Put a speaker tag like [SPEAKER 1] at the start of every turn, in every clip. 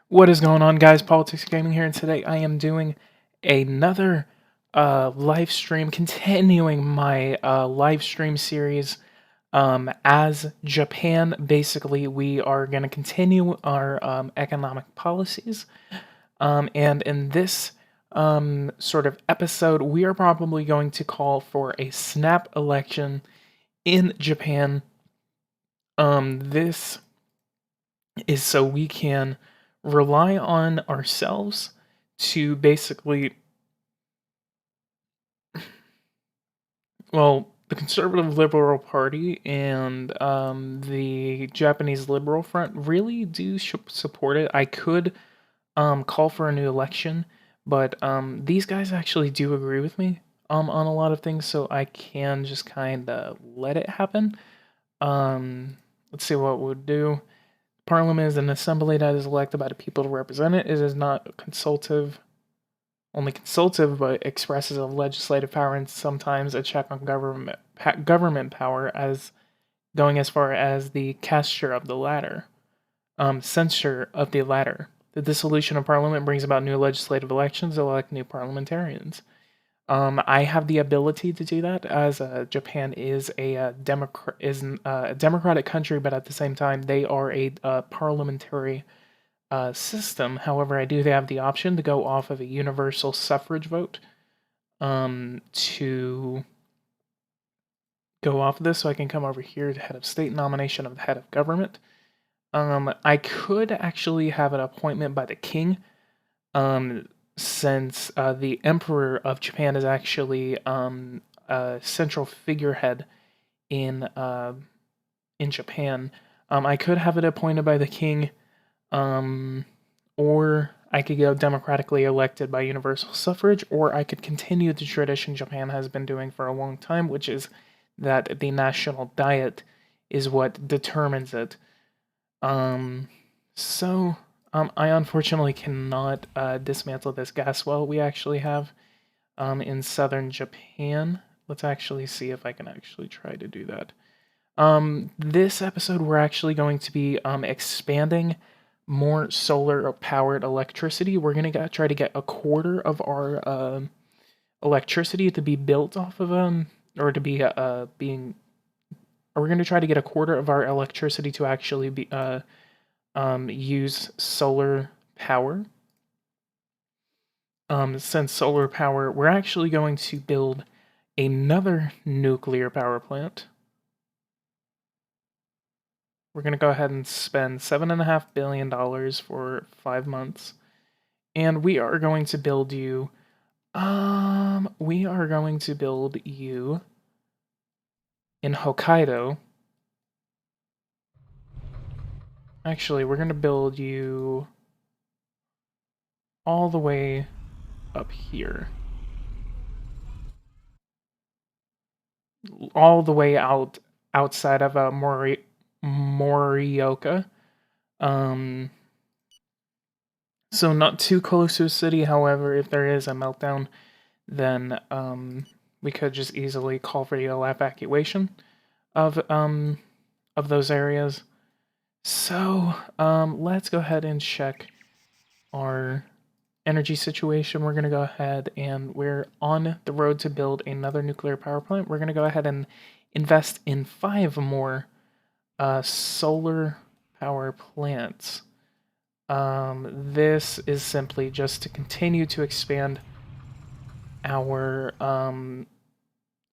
[SPEAKER 1] What is going on, guys? PoliticsGaming here, and today I am doing another live stream, continuing my live stream series as Japan. Basically, we are going to continue our economic policies, and in this sort of episode, we are probably going to call for a snap election in Japan. This is so we can rely on ourselves to basically, well, the Conservative Liberal Party and the Japanese Liberal Front really do support it. I could call for a new election, but these guys actually do agree with me on a lot of things, so I can just kind of let it happen. Let's see what we'll do. Parliament is an assembly that is elected by the people to represent it. It is not only consultative, but expresses a legislative power and sometimes a check on government power, as going as far as the censure of the latter. The dissolution of Parliament brings about new legislative elections to elect new parliamentarians. I have the ability to do that, as Japan is a democratic country, but at the same time they are a parliamentary system. However, I do have the option to go off of a universal suffrage vote to go off of this, so I can come over here to head of state, nomination of the head of government. I could actually have an appointment by the king. Since the Emperor of Japan is actually a central figurehead in Japan, I could have it appointed by the king, or I could go democratically elected by universal suffrage, or I could continue the tradition Japan has been doing for a long time, which is that the national diet is what determines it. I unfortunately cannot dismantle this gas well we actually have in southern Japan. Let's actually see if I can actually try to do that. This episode, we're actually going to be expanding more solar-powered electricity. We're going to try to get a quarter of our electricity to be built off of or to be being. We're going to try to get a quarter of our electricity to actually be use solar power. Since solar power, we're actually going to build another nuclear power plant. We're going to go ahead and spend $7.5 billion for 5 months. And we are going to build you... we are going to build you in Hokkaido. Actually, we're going to build you all the way up here. All the way outside of Morioka. So not too close to a city. However, if there is a meltdown, then we could just easily call for the evacuation of those areas. So let's go ahead and check our energy situation. We're going to go ahead and we're on the road to build another nuclear power plant. We're going to go ahead and invest in 5 more solar power plants. This is simply just to continue to expand our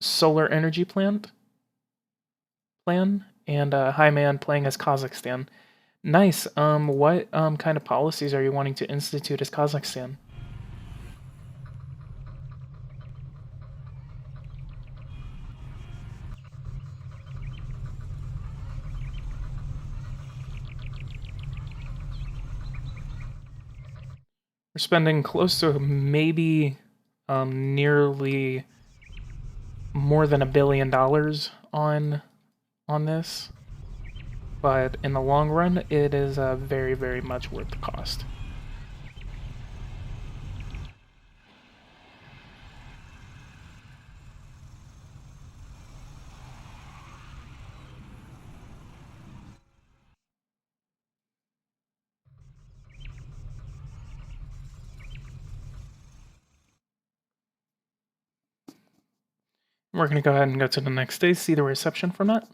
[SPEAKER 1] solar energy plan, and Hi Man playing as Kazakhstan. Nice. What kind of policies are you wanting to institute as Kazakhstan? We're spending close to maybe nearly more than $1 billion on this, but in the long run, it is very, very much worth the cost. We're going to go ahead and go to the next day, see the reception from it.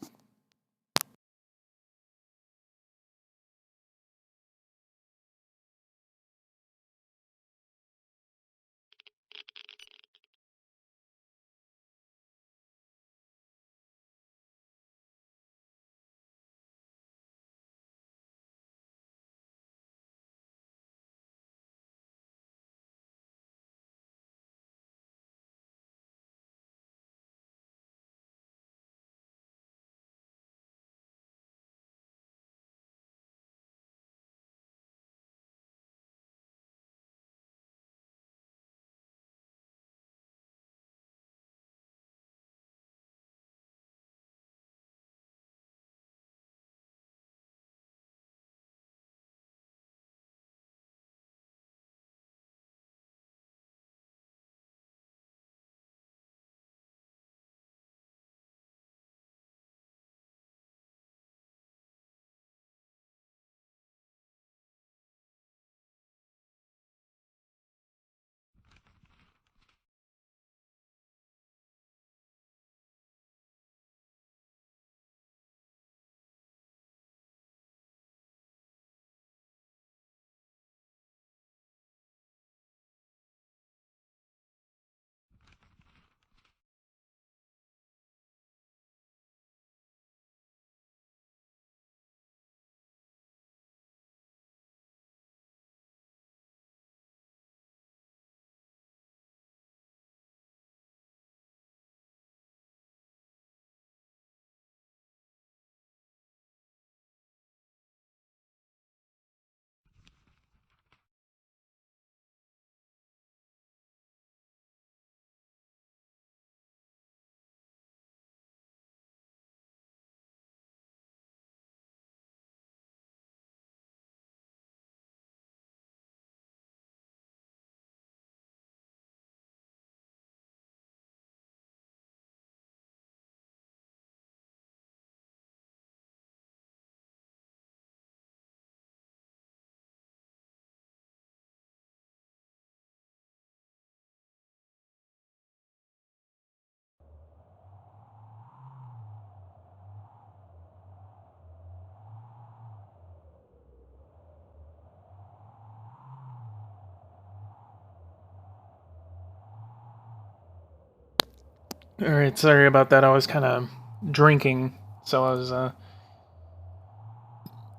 [SPEAKER 1] Alright, sorry about that. I was kind of drinking, so I was,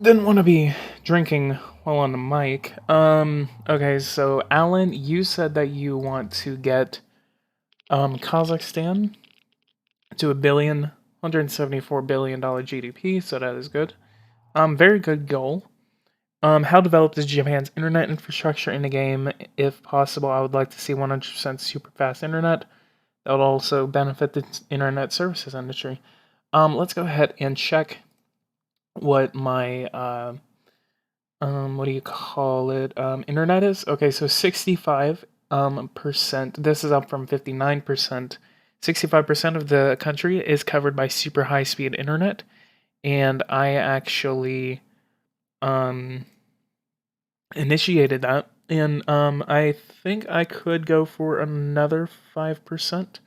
[SPEAKER 1] didn't want to be drinking while on the mic. Okay, so Alan, you said that you want to get, Kazakhstan to $174 billion GDP, so that is good. Very good goal. How developed is Japan's internet infrastructure in the game? If possible, I would like to see 100% super fast internet. That would also benefit the internet services industry. Let's go ahead and check what my what do you call it? Internet is okay. So 65 percent. This is up from 59%. 65% of the country is covered by super high speed internet, and I actually initiated that, and I think I could go for another 5%.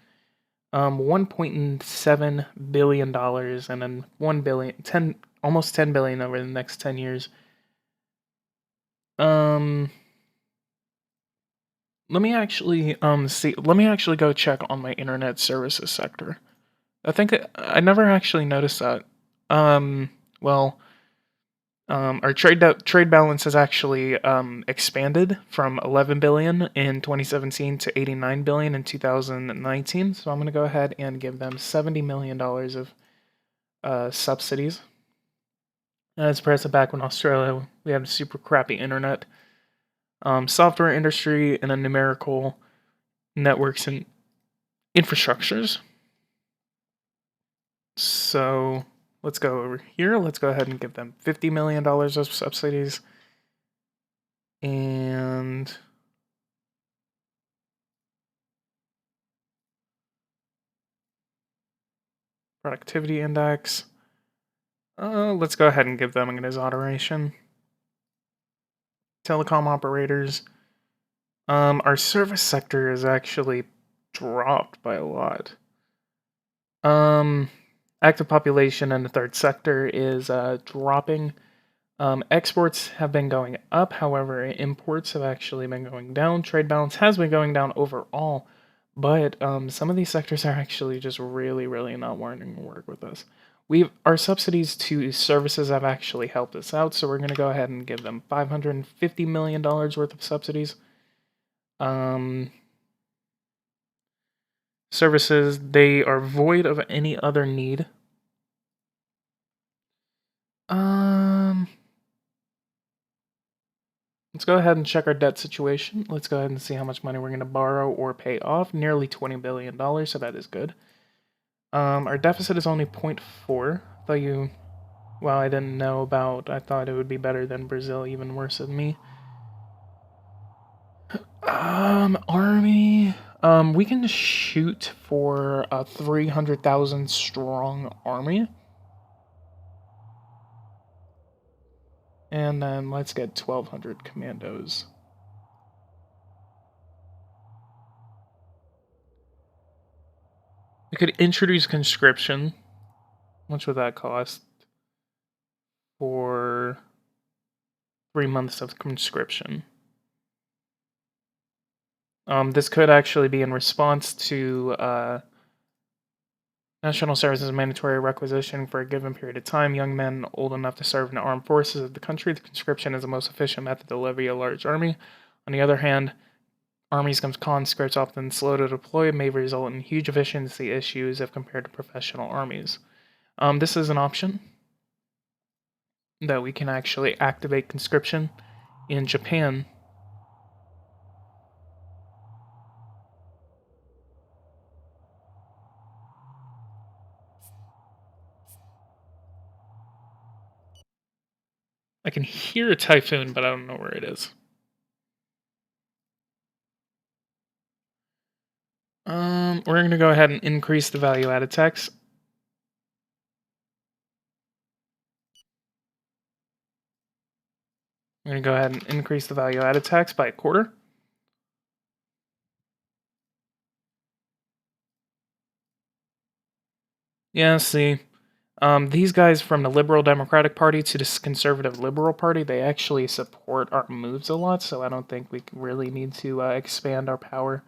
[SPEAKER 1] $1.7 billion, and then 1 billion, 10, almost 10 billion over the next 10 years. Um, let me actually see. Let me actually go check on my internet services sector. I think I never actually noticed that. Well, our trade balance has actually expanded from 11 billion in 2017 to 89 billion in 2019. So I'm gonna go ahead and give them $70 million of subsidies. As present back when Australia we had super crappy internet, software industry, and a numerical networks and infrastructures. So let's go over here. Let's go ahead and give them $50 million of subsidies. And productivity index. Let's go ahead and give them an exoneration. Telecom operators. Our service sector is actually dropped by a lot. Active population in the third sector is dropping. Exports have been going up, however, imports have actually been going down. Trade balance has been going down overall, but some of these sectors are actually just really, really not wanting to work with us. Our subsidies to services have actually helped us out, so we're going to go ahead and give them $550 million worth of subsidies. Services, they are void of any other need. Let's go ahead and check our debt situation. Let's go ahead and see how much money we're going to borrow or pay off. Nearly $20 billion, so that is good. Our deficit is only 0.4. Well, I didn't know about, I thought it would be better than Brazil, even worse than me. Army. We can shoot for a 300,000 strong army. And then let's get 1,200 commandos. We could introduce conscription. How much would that cost? For 3 months of conscription. This could actually be in response to national service is a mandatory requisition for a given period of time. Young men old enough to serve in the armed forces of the country. The conscription is the most efficient method to levy a large army. On the other hand, armies comes conscripts often slow to deploy may result in huge efficiency issues if compared to professional armies. This is an option that we can actually activate conscription in Japan. I can hear a typhoon, but I don't know where it is. We're going to go ahead and increase the value-added tax. I'm going to go ahead and increase the value-added tax by 1/4. Yeah, see. These guys from the Liberal Democratic Party to the Conservative Liberal Party, they actually support our moves a lot, so I don't think we really need to expand our power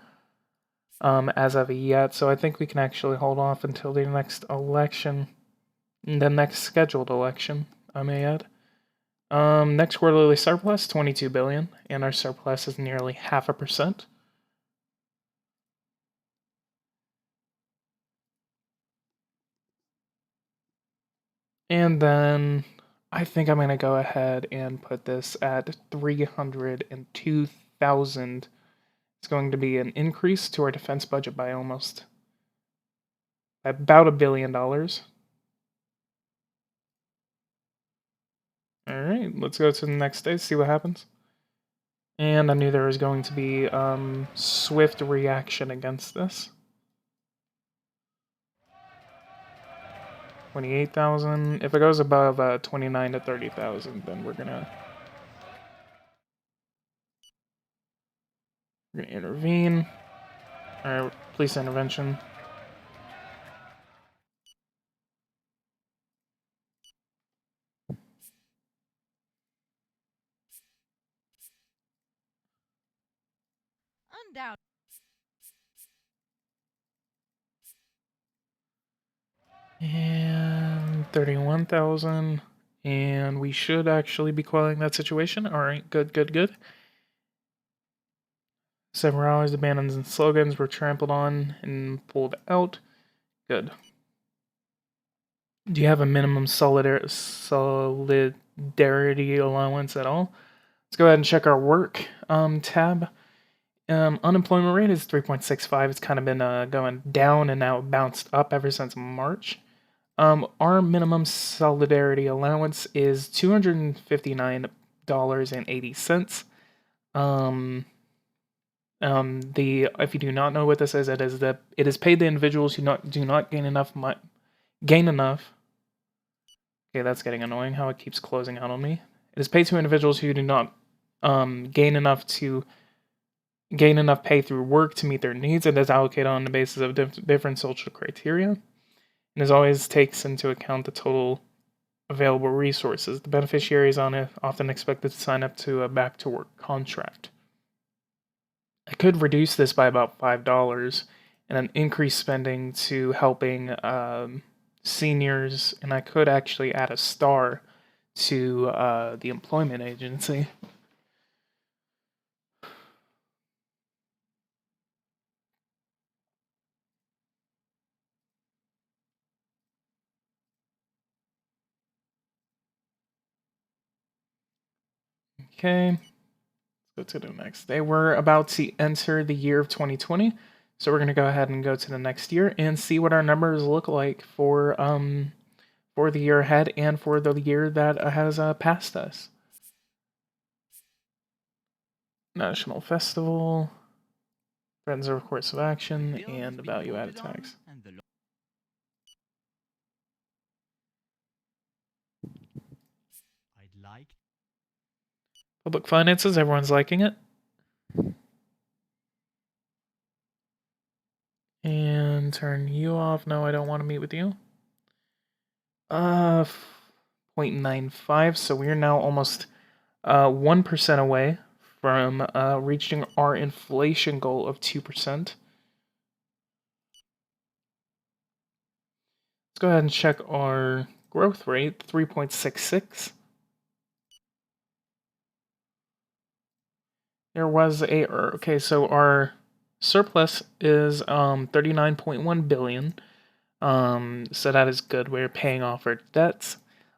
[SPEAKER 1] as of yet. So I think we can actually hold off until the next election, the next scheduled election, I may add. Next quarterly surplus, 22 billion, and our surplus is nearly 0.5%. And then I think I'm going to go ahead and put this at 302,000. It's going to be an increase to our defense budget by about $1 billion. All right, let's go to the next day, see what happens. And I knew there was going to be swift reaction against this. 28,000. If it goes above 29 to 30,000, then we're gonna intervene. All right, police intervention.
[SPEAKER 2] Undoubtedly.
[SPEAKER 1] And 31,000. And we should actually be quelling that situation. All right, good. Several hours, the banners and slogans were trampled on and pulled out. Good. Do you have a minimum solidarity allowance at all? Let's go ahead and check our work tab. Unemployment rate is 3.65. It's kind of been going down and now bounced up ever since March. Our minimum solidarity allowance is $259.80. If you do not know what this is, it is paid to individuals who do not gain enough. Okay, that's getting annoying. How it keeps closing out on me. It is paid to individuals who do not gain enough pay through work to meet their needs. It is allocated on the basis of different social criteria. and as always takes into account the total available resources. The beneficiaries on it often expected to sign up to a back-to-work contract. I could reduce this by about $5 and then increase spending to helping seniors, and I could actually add a star to the employment agency. Okay, let's go to the next day. We're about to enter the year of 2020, so we're going to go ahead and go to the next year and see what our numbers look like for the year ahead and for the year that has passed us. National Festival, Friends of Course of Action, and Value-Added Tax. Public finances, everyone's liking it. And turn you off. No, I don't want to meet with you. 0.95, so we're now almost 1% away from reaching our inflation goal of 2%. Let's go ahead and check our growth rate, 3.66. There was a okay, so our surplus is 39.1 billion. So that is good. We're paying off our debts.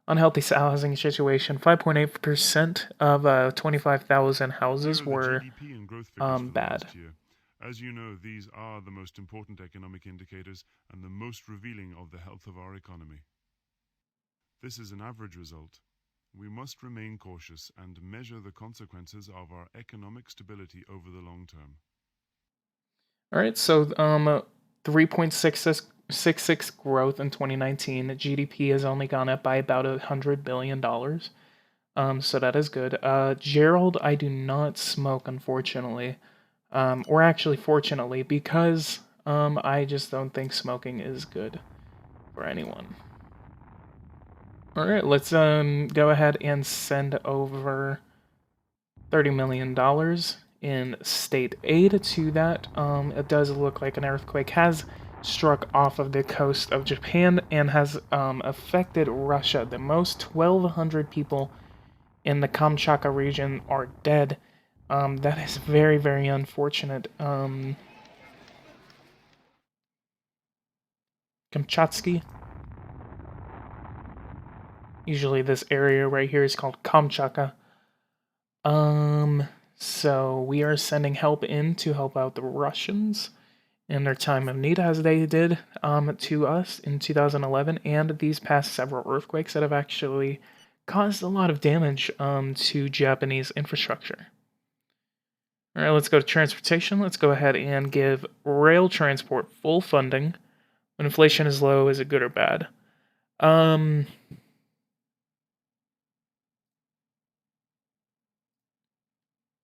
[SPEAKER 1] Unhealthy housing situation. 5.8% of 25,000 houses were bad.
[SPEAKER 2] As you know, these are the most important economic indicators and the most revealing of the health of our economy. This is an average result. We must remain cautious and measure the consequences of our economic stability over the long term.
[SPEAKER 1] All right, so 3.66 growth in 2019. GDP has only gone up by about $100 billion. So that is good. Gerald, I do not smoke, unfortunately. Or actually, fortunately, because I just don't think smoking is good for anyone. All right, let's go ahead and send over $30 million in state aid to that. It does look like an earthquake has struck off of the coast of Japan and has affected Russia. The most 1,200 people in the Kamchatka region are dead. That is very, very unfortunate. Kamchatsky. Usually this area right here is called Kamchatka. So we are sending help in to help out the Russians in their time of need, as they did to us in 2011, and these past several earthquakes that have actually caused a lot of damage to Japanese infrastructure. All right, let's go to transportation. Let's go ahead and give rail transport full funding. When inflation is low, is it good or bad? I'm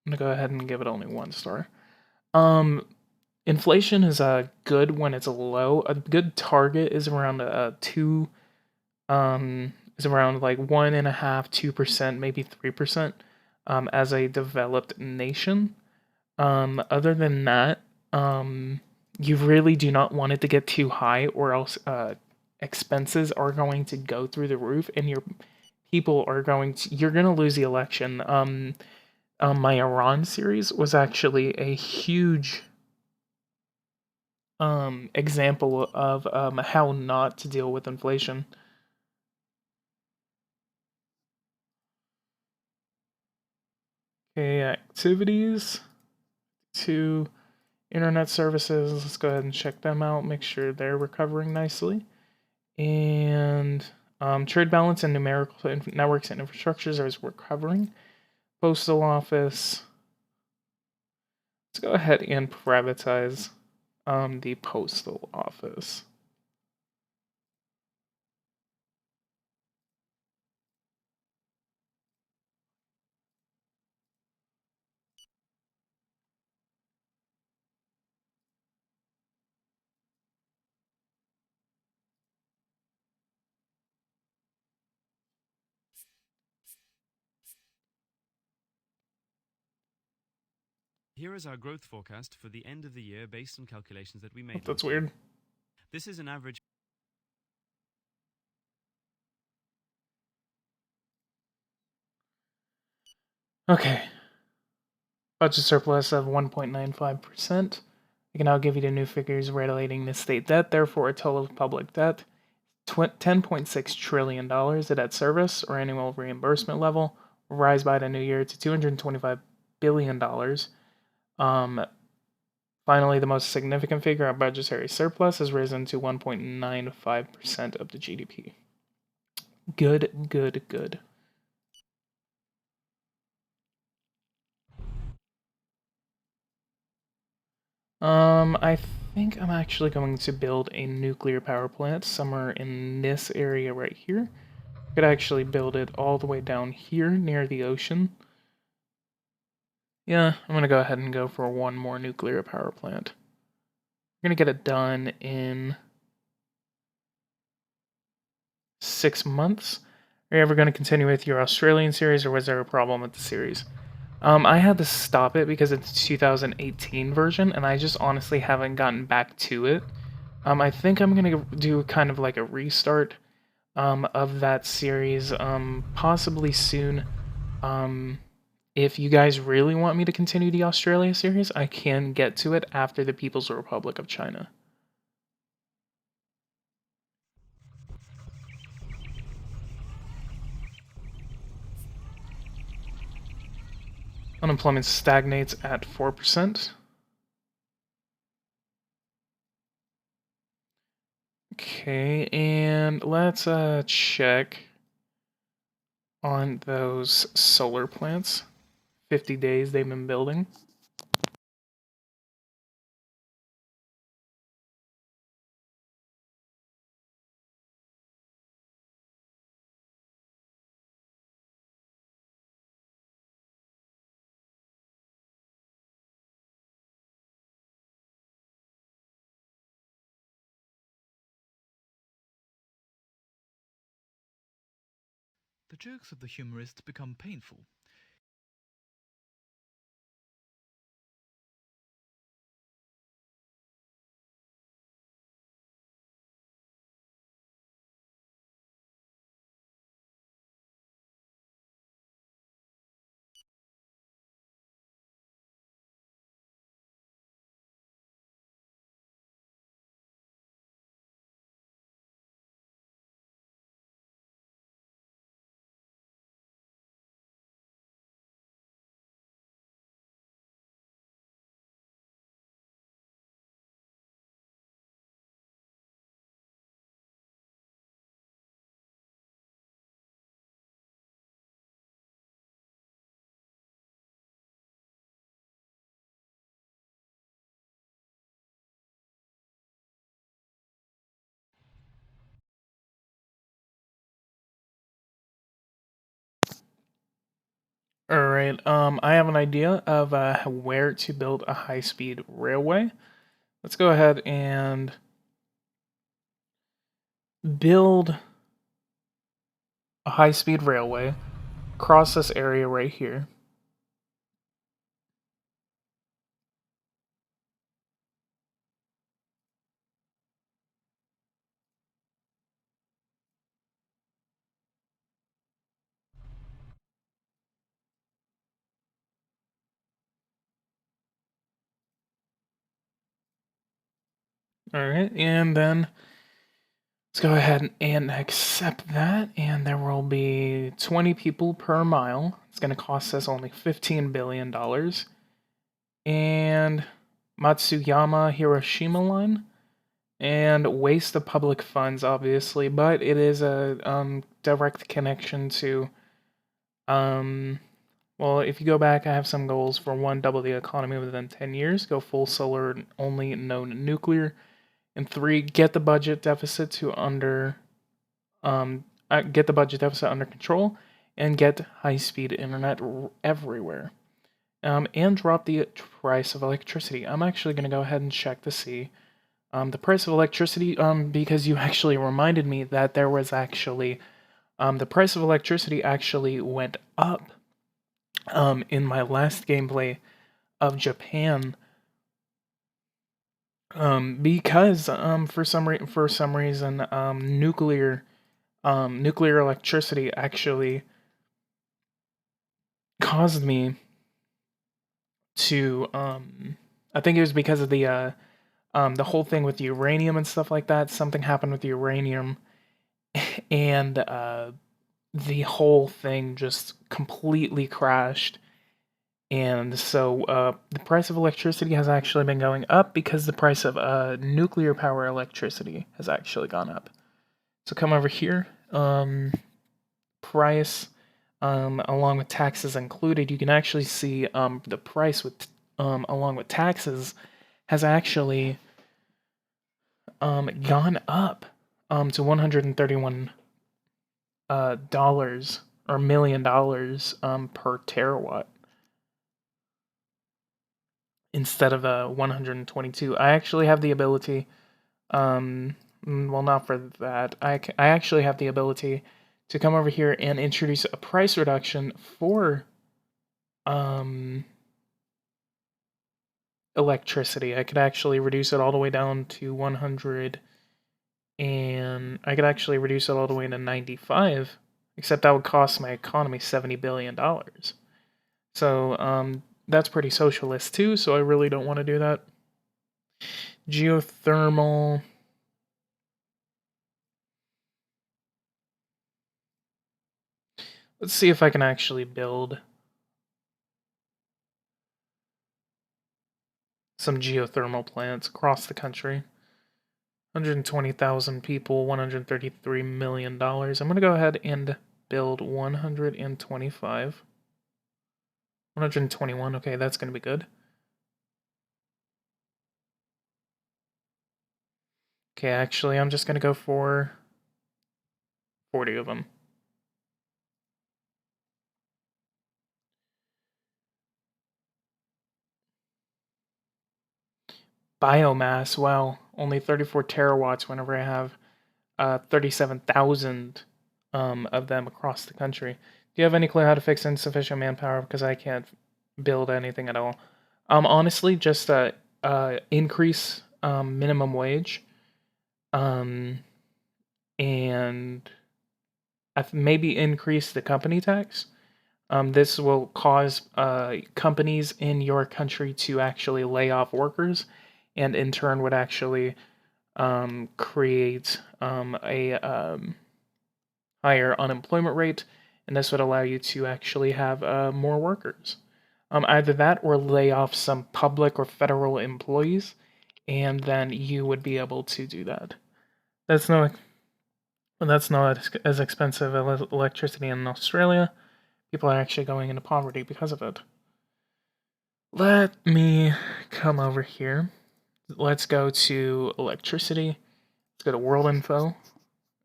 [SPEAKER 1] gonna go ahead and give it only 1 star. Inflation is good when it's low. A good target is around 2. Is around like 1.5%, 2%, maybe 3%. As a developed nation. Other than that, you really do not want it to get too high, or else expenses are going to go through the roof, and your people are you're going to lose the election. My Iran series was actually a huge example of how not to deal with inflation. Okay, activities to internet services. Let's go ahead and check them out, make sure they're recovering nicely. And trade balance and numerical networks and infrastructures are recovering. Postal office. Let's go ahead and privatize the postal office.
[SPEAKER 3] Here is our growth forecast for the end of the year based on calculations that we made.
[SPEAKER 1] That's weird.
[SPEAKER 3] This is an average.
[SPEAKER 1] Okay. Budget surplus of 1.95%. I can now give you the new figures relating to state debt. Therefore, a total of public debt, $10.6 trillion. The debt service or annual reimbursement level will rise by the new year to $225 billion. Finally, the most significant figure, our budgetary surplus, has risen to 1.95% of the GDP. Good, good, good. I think I'm actually going to build a nuclear power plant somewhere in this area right here. I could actually build it all the way down here near the ocean. Yeah, I'm gonna go ahead and go for one more nuclear power plant. We're gonna get it done in 6 months. Are you ever gonna continue with your Australian series, or was there a problem with the series? I had to stop it because it's a 2018 version, and I just honestly haven't gotten back to it. I think I'm gonna do kind of like a restart of that series, possibly soon. If you guys really want me to continue the Australia series, I can get to it after the People's Republic of China. Unemployment stagnates at 4%. Okay, and let's check on those solar plants. 50 days they've been building.
[SPEAKER 4] The jokes of the humorist become painful.
[SPEAKER 1] Alright, I have an idea of where to build a high-speed railway. Let's go ahead and build a high-speed railway across this area right here. Alright, and then let's go ahead and accept that, and there will be 20 people per mile. It's going to cost us only $15 billion. And Matsuyama Hiroshima line, and waste of public funds, obviously, but it is a direct connection to, well, if you go back, I have some goals for 1, double the economy within 10 years, go full solar only, no nuclear, and 3, get the budget deficit to under control, and get high-speed internet everywhere. And drop the price of electricity. I'm actually going to go ahead and check to see the price of electricity, because you actually reminded me that there was actually the price of electricity actually went up in my last gameplay of Japan, because for some reason nuclear electricity actually caused me to I think it was because of the whole thing with uranium and stuff like that. Something happened with the uranium, and the whole thing just completely crashed. And so the price of electricity has actually been going up because the price of nuclear power electricity has actually gone up. So come over here, price, along with taxes included. You can actually see the price with along with taxes has actually gone up to $131 dollars or $1,000,000 per terawatt instead of 122. I actually have the ability, well, not for that. I actually have the ability to come over here and introduce a price reduction for electricity. I could actually reduce it all the way down to 100, and I could actually reduce it all the way to 95, except that would cost my economy $70 billion. So that's pretty socialist too, so I really don't want to do that. Geothermal. Let's see if I can actually build some geothermal plants across the country. 120,000 people, $133 million. I'm going to go ahead and build 125. 121, okay, that's going to be good. Okay, actually, I'm just going to go for 40 of them. Biomass, wow, only 34 terawatts whenever I have 37,000 of them across the country. Do you have any clue how to fix insufficient manpower? Because I can't build anything at all. Honestly, just increase minimum wage, and maybe increase the company tax. This will cause companies in your country to actually lay off workers, and in turn would actually create a higher unemployment rate, and this would allow you to actually have more workers. Either that or lay off some public or federal employees, and then you would be able to do that. That's not as expensive as electricity in Australia. People are actually going into poverty because of it. Let me come over here. Let's go to electricity. Let's go to world info.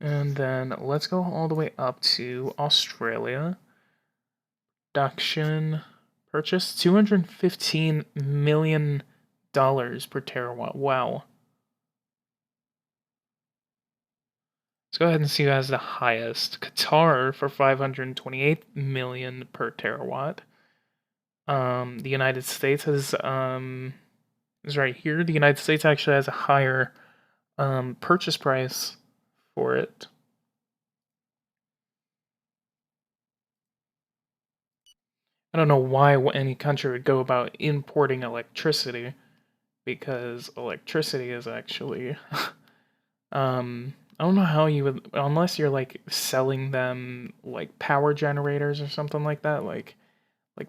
[SPEAKER 1] And then let's go all the way up to Australia. Production purchase $215 million per terawatt. Wow. Let's go ahead and see who has the highest. Qatar for 528 million per terawatt. The United States is right here. The United States actually has a higher purchase price for it. I don't know why any country would go about importing electricity, because electricity is actually I don't know how you would, unless you're like selling them like power generators or something like that, like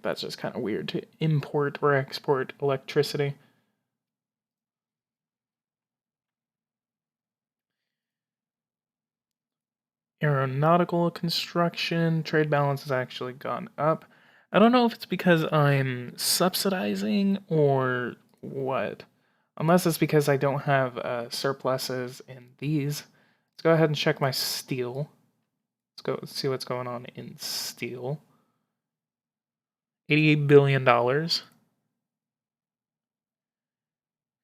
[SPEAKER 1] that's just kind of weird to import or export electricity. Aeronautical construction, trade balance has actually gone up. I don't know if it's because I'm subsidizing or what. Unless it's because I don't have surpluses in these. Let's go ahead and check my steel. Let's go see what's going on in steel. $88 billion.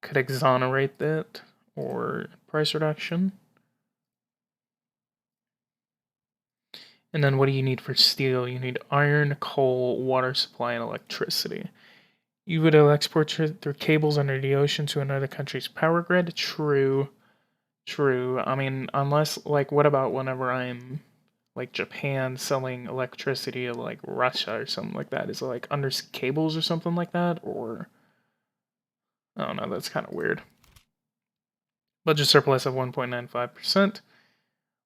[SPEAKER 1] Could exonerate that or price reduction. And then what do you need for steel? You need iron, coal, water supply, and electricity. You would export through cables under the ocean to another country's power grid? True. True. I mean, unless, like, what about whenever I'm, like, Japan selling electricity to, like, Russia or something like that? Is it, like, undersea cables or something like that? Or, I don't know, that's kind of weird. Budget surplus of 1.95%.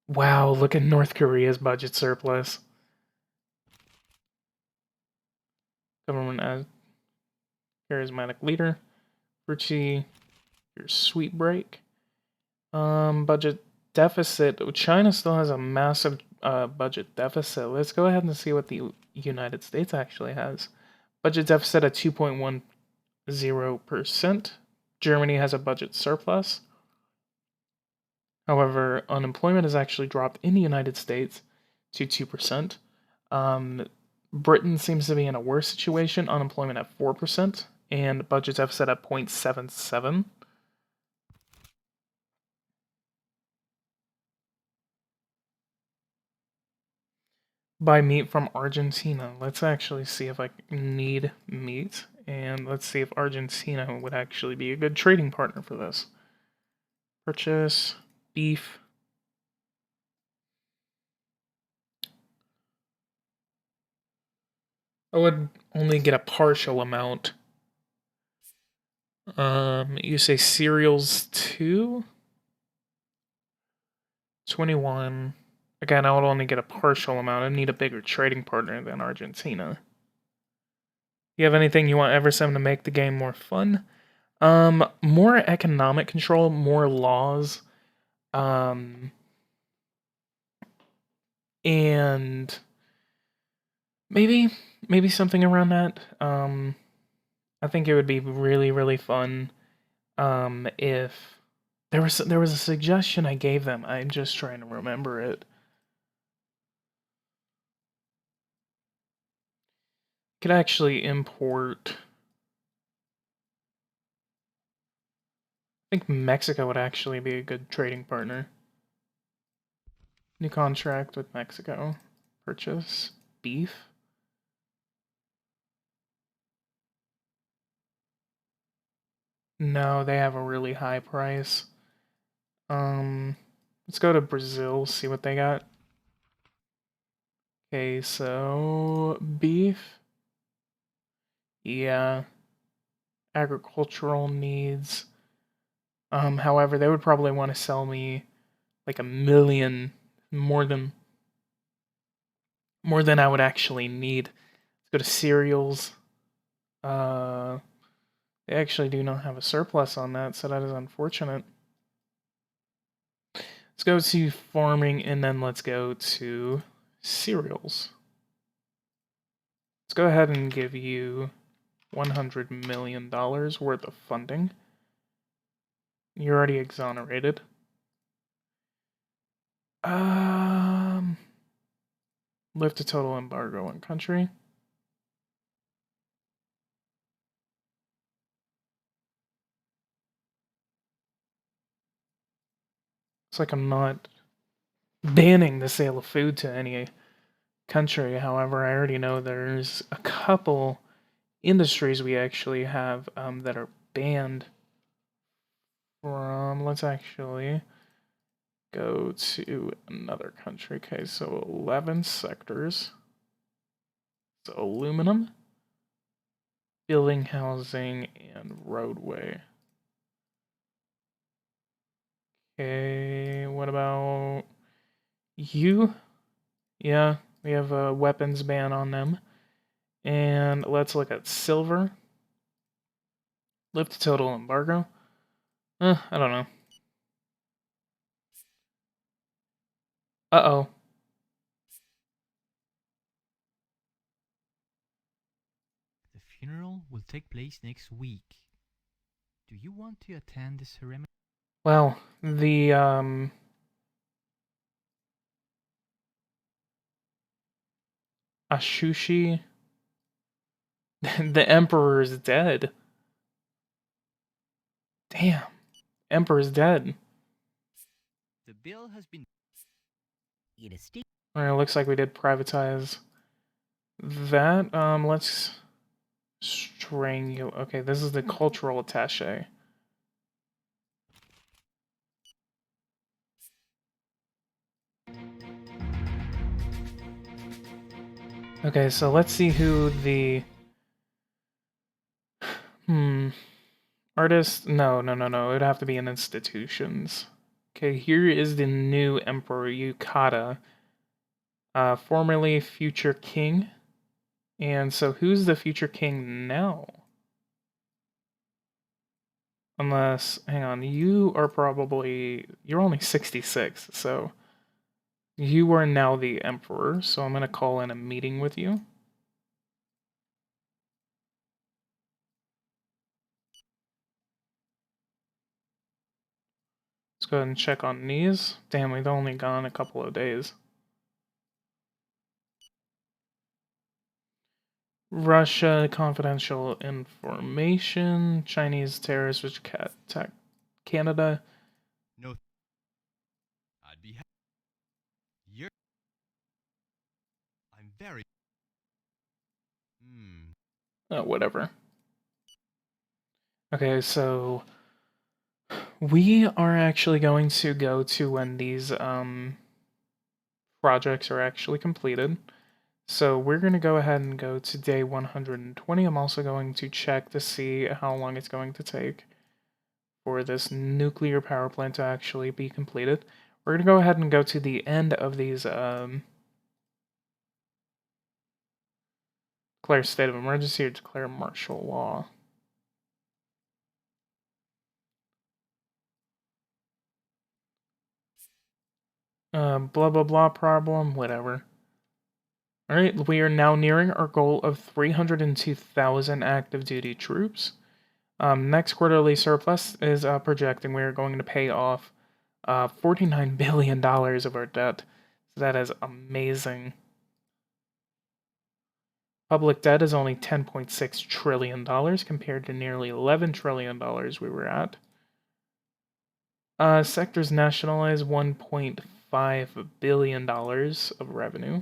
[SPEAKER 1] Wow, look at North Korea's budget surplus. Government as charismatic leader. Virtue, your sweet break. Budget deficit. China still has a massive budget deficit. Let's go ahead and see what the United States actually has. Budget deficit at 2.10%. Germany has a budget surplus. However, unemployment has actually dropped in the United States to 2%. Britain seems to be in a worse situation, unemployment at 4%, and budget deficit at 0.77. Buy meat from Argentina. Let's actually see if I need meat, and let's see if Argentina would actually be a good trading partner for this. Purchase beef. I would only get a partial amount. You say cereals too? 21. Again, I would only get a partial amount. I need a bigger trading partner than Argentina. You have anything you want Eversem to make the game more fun? More economic control, more laws. And maybe something around that. I think it would be really, really fun if there was a suggestion I gave them. I'm just trying to remember it. Could actually import. I think Mexico would actually be a good trading partner. New contract with Mexico. Purchase beef. No, they have a really high price. Let's go to Brazil, see what they got. Okay, so beef. Yeah. Agricultural needs. However, they would probably want to sell me like 1 million more than I would actually need. Let's go to cereals. They actually do not have a surplus on that, so that is unfortunate. Let's go to farming, and then let's go to cereals. Let's go ahead and give you $100 million worth of funding. You're already exonerated. Lift the total embargo on country. It's like I'm not banning the sale of food to any country. However, I already know there's a couple industries we actually have that are banned from. Let's actually go to another country. Okay, so 11 sectors. So aluminum, building, housing, and roadway. Okay, what about you? Yeah, we have a weapons ban on them. And let's look at silver. Lift the total embargo. I don't know. Uh-oh.
[SPEAKER 4] The funeral will take place next week. Do you want to attend the ceremony?
[SPEAKER 1] Well, the Ashushi, the emperor is dead. Damn, emperor's dead.
[SPEAKER 4] The bill has been.
[SPEAKER 1] Alright, looks like we did privatize that. Let's Strangle. Okay, this is the cultural attaché. Okay, so let's see who the artist. No. It'd have to be in institutions. Okay, here is the new emperor Yukata, formerly future king. And so, who's the future king now? Unless, hang on, you're only 66, so you are now the emperor, so I'm gonna call in a meeting with you. Let's go ahead and check on these. Damn, we've only gone a couple of days. Russia, confidential information. Chinese terrorists which attack Canada.
[SPEAKER 5] No. I'd be happy. I'm very.
[SPEAKER 1] Oh, whatever. Okay, so we are actually going to go to when these projects are actually completed. So we're going to go ahead and go to day 120. I'm also going to check to see how long it's going to take for this nuclear power plant to actually be completed. We're going to go ahead and go to the end of these declare state of emergency or declare martial law. Blah blah blah problem, whatever. Alright, we are now nearing our goal of 302,000 active duty troops. Next quarterly surplus is projecting we are going to pay off $49 billion of our debt. So that is amazing. Public debt is only $10.6 trillion compared to nearly $11 trillion we were at. Sectors nationalized $1.5 billion of revenue.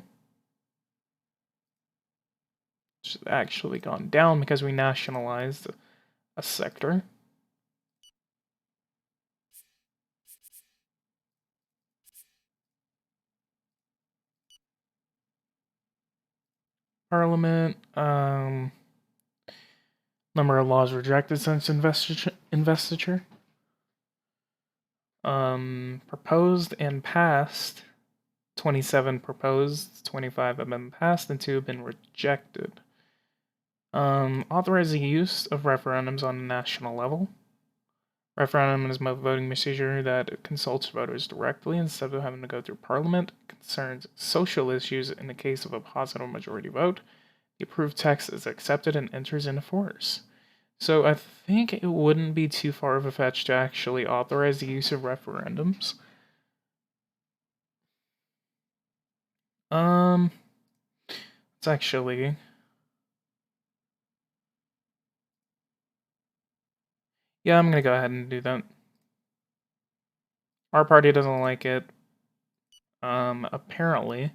[SPEAKER 1] Which has actually gone down because we nationalized a sector. Parliament, number of laws rejected since investiture. Proposed and passed, 27 proposed, 25 have been passed, and 2 have been rejected. Authorize the use of referendums on a national level. Referendum is a voting procedure that consults voters directly instead of having to go through Parliament. It concerns social issues in the case of a positive majority vote. The approved text is accepted and enters into force. So I think it wouldn't be too far of a fetch to actually authorize the use of referendums. It's actually... Yeah, I'm gonna go ahead and do that. Our party doesn't like it. Apparently. It's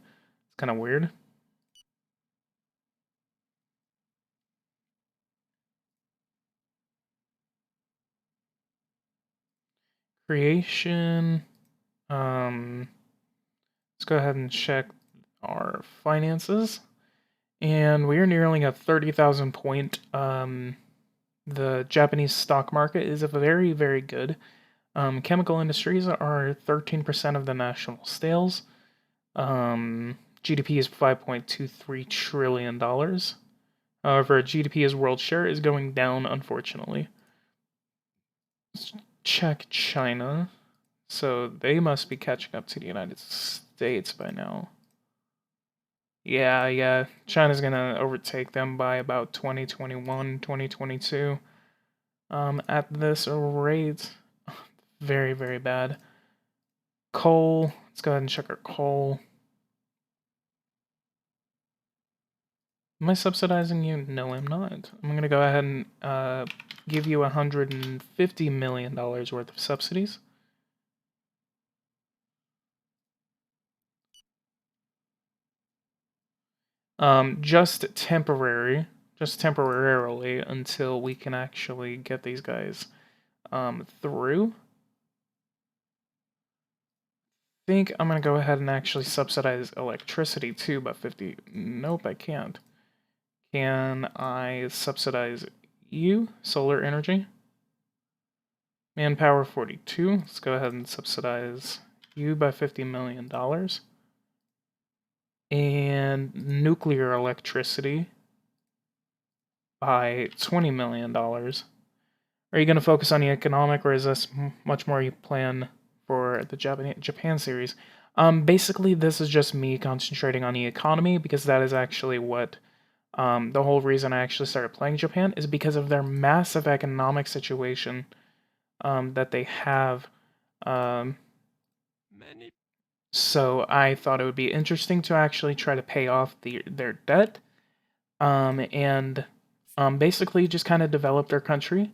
[SPEAKER 1] kind of weird. Creation. Let's go ahead and check our finances. And we are nearing a 30,000 point. The Japanese stock market is a very, very good. Chemical industries are 13% of the national sales. GDP is $5.23 trillion. However, GDP as world share is going down, unfortunately. Let's check China. So they must be catching up to the United States by now. Yeah. China's gonna overtake them by about 2021, 2022. At this rate, very, very bad. Coal. Let's go ahead and check our coal. Am I subsidizing you? No, I'm not. I'm gonna go ahead and give you $150 million worth of subsidies. Just temporary. just temporarily until we can actually get these guys through. I think I'm gonna go ahead and actually subsidize electricity too by 50. Nope, I can't. Can I subsidize you, solar energy? Manpower 42. Let's go ahead and subsidize you by $50 million. And nuclear electricity by $20 million. Are you going to focus on the economic, or is this much more you plan for the Japan series? Basically, this is just me concentrating on the economy, because that is actually what the whole reason I actually started playing Japan is because of their massive economic situation that they have. So I thought it would be interesting to actually try to pay off their debt, and basically just kind of develop their country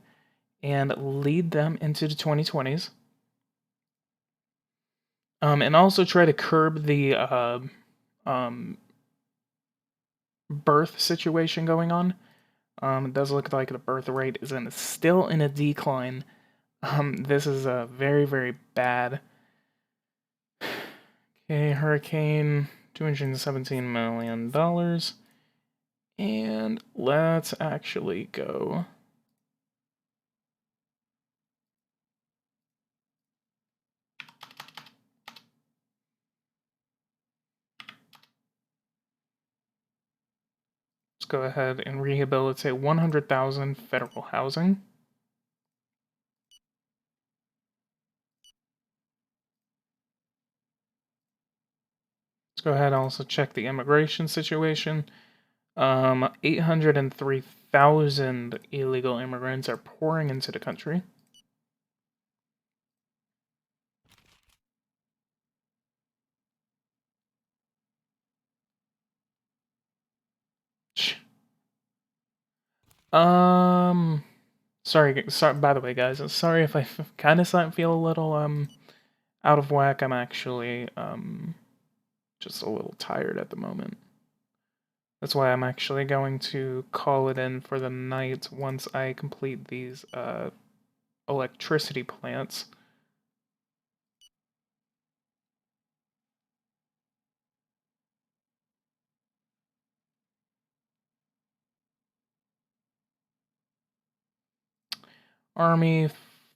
[SPEAKER 1] and lead them into the 2020s. And also try to curb the birth situation going on. It does look like the birth rate is still in a decline. This is a very, very bad. Okay, hurricane, $217 million. And let's actually go. Let's go ahead and rehabilitate 100,000 federal housing. Let's go ahead and also check the immigration situation. 803,000 illegal immigrants are pouring into the country. Sorry, by the way, guys, sorry if I kind of feel a little out of whack. I'm actually just a little tired at the moment. That's why I'm actually going to call it in for the night once I complete these electricity plants. Army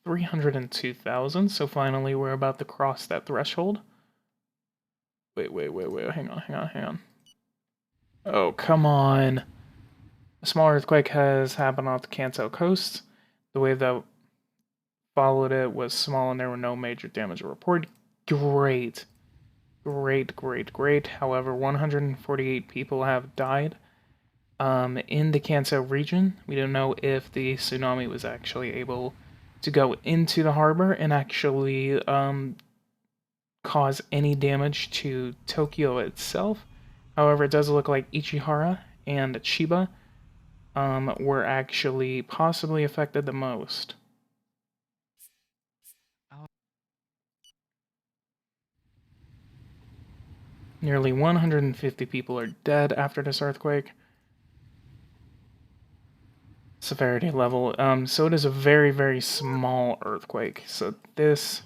[SPEAKER 1] 302,000, so finally we're about to cross that threshold. Wait, hang on. Oh, come on. A small earthquake has happened off the Kanto coast. The wave that followed it was small and there were no major damage reported. Great. However, 148 people have died in the Kanto region. We don't know if the tsunami was actually able to go into the harbor and actually cause any damage to Tokyo itself. However, it does look like Ichihara and Chiba were actually possibly affected the most. Nearly 150 people are dead after this earthquake. Severity level. So it is a very, very small earthquake. So this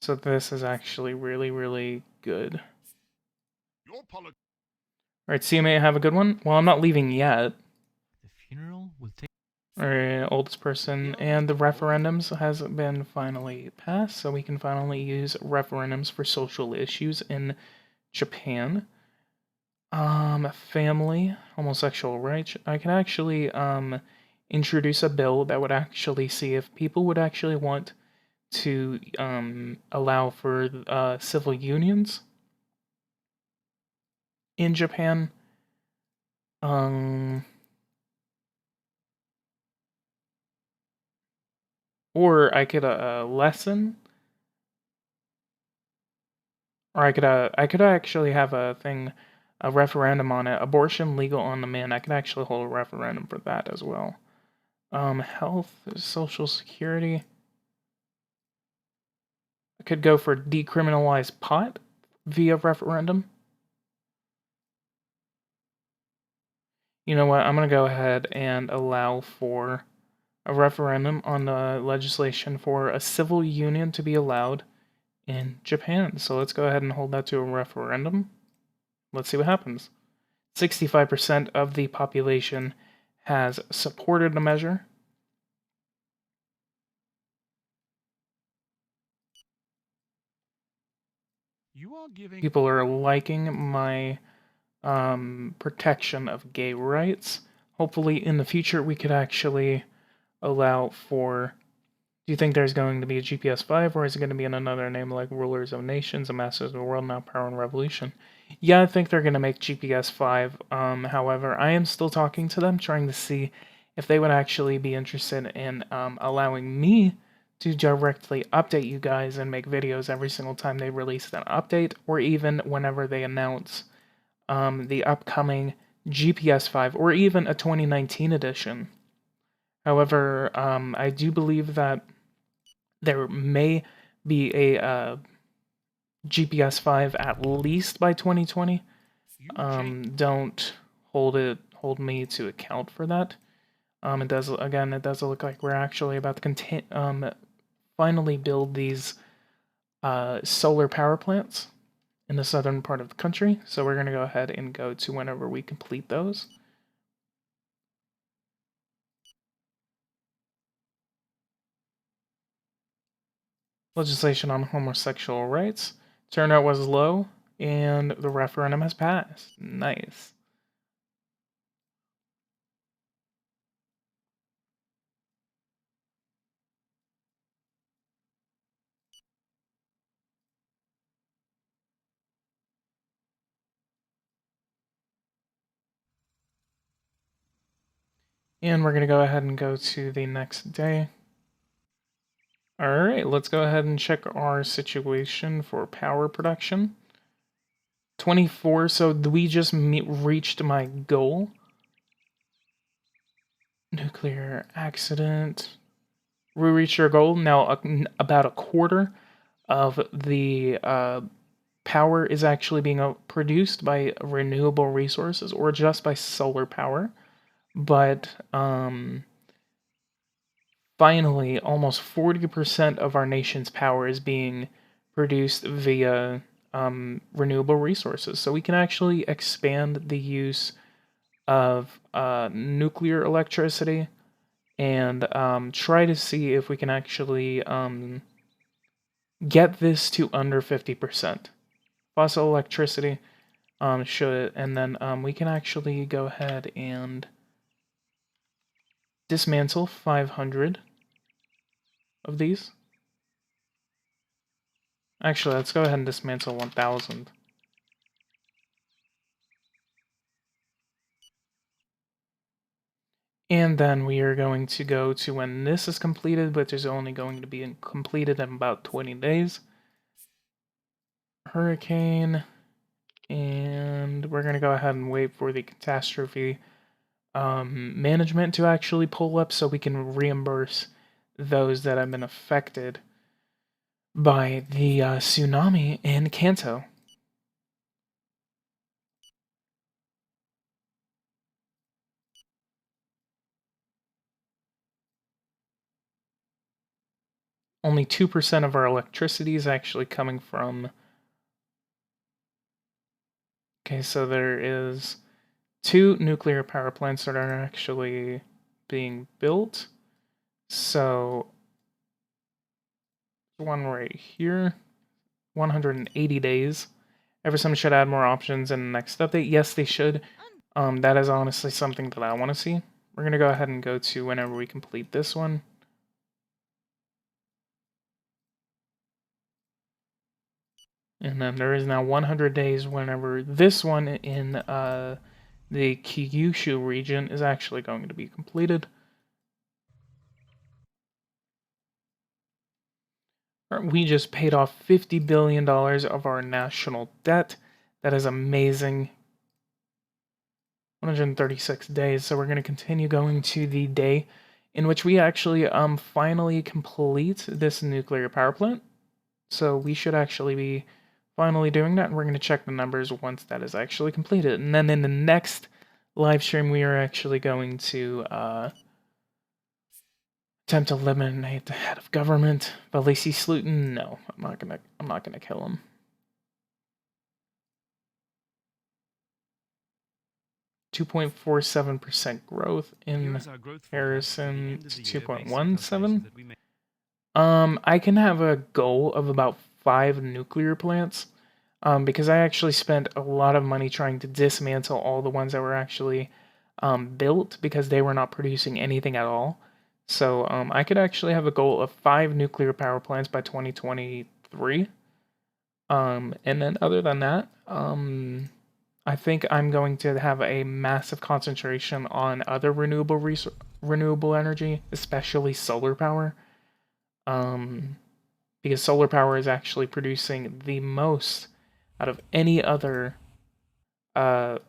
[SPEAKER 1] is actually really, really good. Alright, CMA, have a good one. Well, I'm not leaving yet.
[SPEAKER 4] The funeral will take.
[SPEAKER 1] Alright, oldest person, and the referendums has been finally passed, so we can finally use referendums for social issues in Japan. Family, homosexual rights. I can actually introduce a bill that would actually see if people would actually want to allow for civil unions in Japan. Or I could lessen, or I could actually have a referendum on it. Abortion legal on demand. I could actually hold a referendum for that as well. Health, social security. I could go for decriminalize pot via referendum. You know what? I'm going to go ahead and allow for a referendum on the legislation for a civil union to be allowed in Japan. So let's go ahead and hold that to a referendum. Let's see what happens. 65% of the population has supported the measure.
[SPEAKER 2] You are giving
[SPEAKER 1] People are liking my protection of gay rights. Hopefully in the future we could actually allow for... Do you think there's going to be a GPS 5, or is it going to be in another name like Rulers of Nations, and Masters of the World, Now Power and Revolution? Yeah, I think they're going to make GPS 5. However, I am still talking to them, trying to see if they would actually be interested in allowing me to directly update you guys and make videos every single time they release an update, or even whenever they announce the upcoming GPS 5, or even a 2019 edition. However, I do believe that there may be a GPS 5 at least by 2020. Don't hold me to account for that. It does look like we're actually about to finally build these solar power plants in the southern part of the country. So we're going to go ahead and go to whenever we complete those. Legislation on homosexual rights. Turnout was low, and the referendum has passed. Nice. And we're going to go ahead and go to the next day. Alright, let's go ahead and check our situation for power production. 24, so we just reached my goal. Nuclear accident. We reached our goal. Now, about a quarter of the power is actually being produced by renewable resources, or just by solar power. But, finally, almost 40% of our nation's power is being produced via renewable resources. So we can actually expand the use of nuclear electricity and try to see if we can actually get this to under 50%. Fossil electricity should, and then we can actually go ahead and dismantle 500 of these. Actually, let's go ahead and dismantle 1,000. And then we are going to go to when this is completed, which is only going to be completed in about 20 days. Hurricane. And we're going to go ahead and wait for the catastrophe management to actually pull up so we can reimburse those that have been affected by the tsunami in Kanto. Only 2% of our electricity is actually coming from... Okay, so there is 2 nuclear power plants that are actually being built. So, one right here, 180 days. Everson should add more options in the next update. Yes, they should. That is honestly something that I want to see. We're going to go ahead and go to whenever we complete this one. And then there is now 100 days whenever this one in the Kyushu region is actually going to be completed. We just paid off $50 billion of our national debt. That is amazing. 136 days, so we're going to continue going to the day in which we actually finally complete this nuclear power plant. So we should actually be finally doing that, and we're going to check the numbers once that is actually completed. And then in the next live stream, we are actually going to attempt to eliminate the head of government. But Lacey Sluton, no, I'm not gonna kill him. .47% growth in Harrison to 2.17. I can have a goal of about 5 nuclear plants. Because I actually spent a lot of money trying to dismantle all the ones that were actually built because they were not producing anything at all. So I could actually have a goal of 5 nuclear power plants by 2023. And then other than that, I think I'm going to have a massive concentration on other renewable energy, especially solar power. Because solar power is actually producing the most out of any other power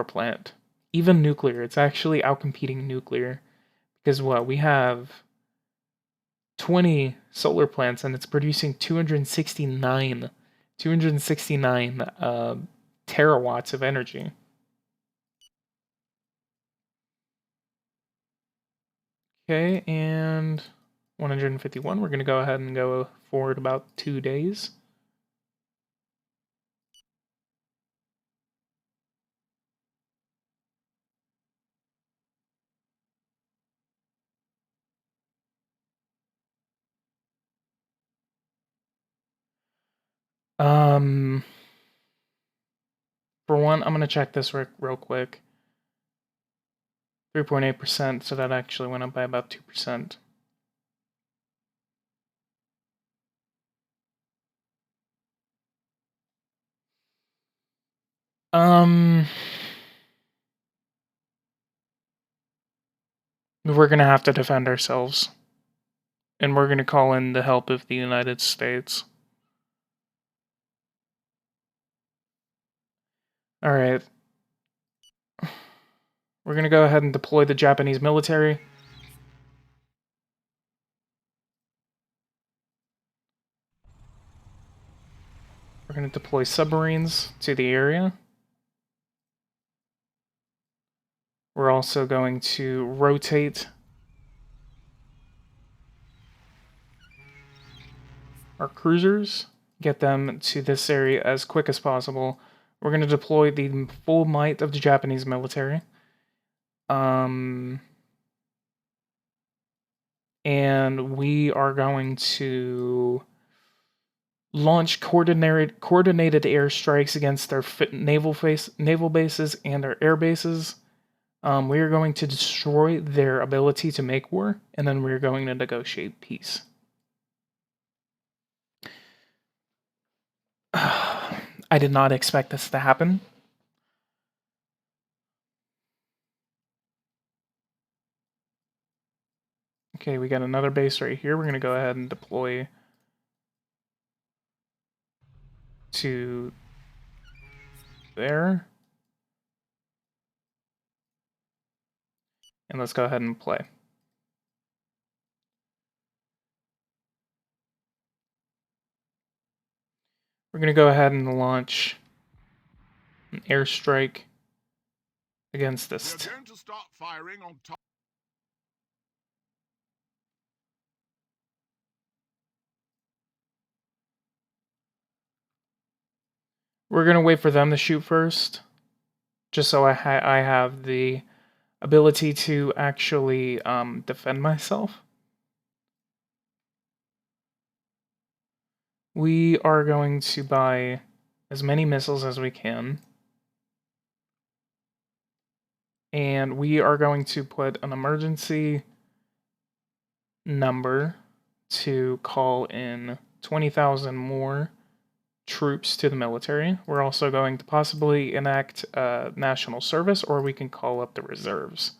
[SPEAKER 1] plant. Even nuclear, it's actually outcompeting nuclear. Because what, we have 20 solar plants and it's producing 269 terawatts of energy. Okay, and 151, we're going to go ahead and go forward about 2 days. For one, I'm going to check this real quick. 3.8%, so that actually went up by about 2%. We're going to have to defend ourselves. And we're going to call in the help of the United States. Alright. We're going to go ahead and deploy the Japanese military. We're going to deploy submarines to the area. We're also going to rotate our cruisers, get them to this area as quick as possible. We're going to deploy the full might of the Japanese military. And we are going to launch coordinated airstrikes against their naval bases and their air bases. We are going to destroy their ability to make war, and then we're going to negotiate peace. I did not expect this to happen. Okay, we got another base right here. We're going to go ahead and deploy to there. And let's go ahead and play. We're going to go ahead and launch an airstrike against this.
[SPEAKER 2] We're going to start firing on top.
[SPEAKER 1] We're going to wait for them to shoot first, just so I have the ability to actually defend myself. We are going to buy as many missiles as we can. And we are going to put an emergency number to call in 20,000 more troops to the military. We're also going to possibly enact national service, or we can call up the reserves.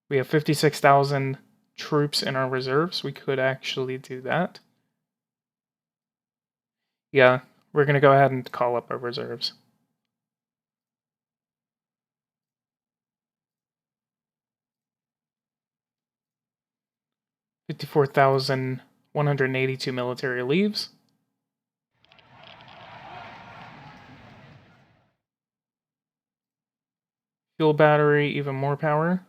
[SPEAKER 1] We have 56,000 troops in our reserves. We could actually do that. Yeah, we're going to go ahead and call up our reserves. $54,182 military leaves. Fuel battery, even more power.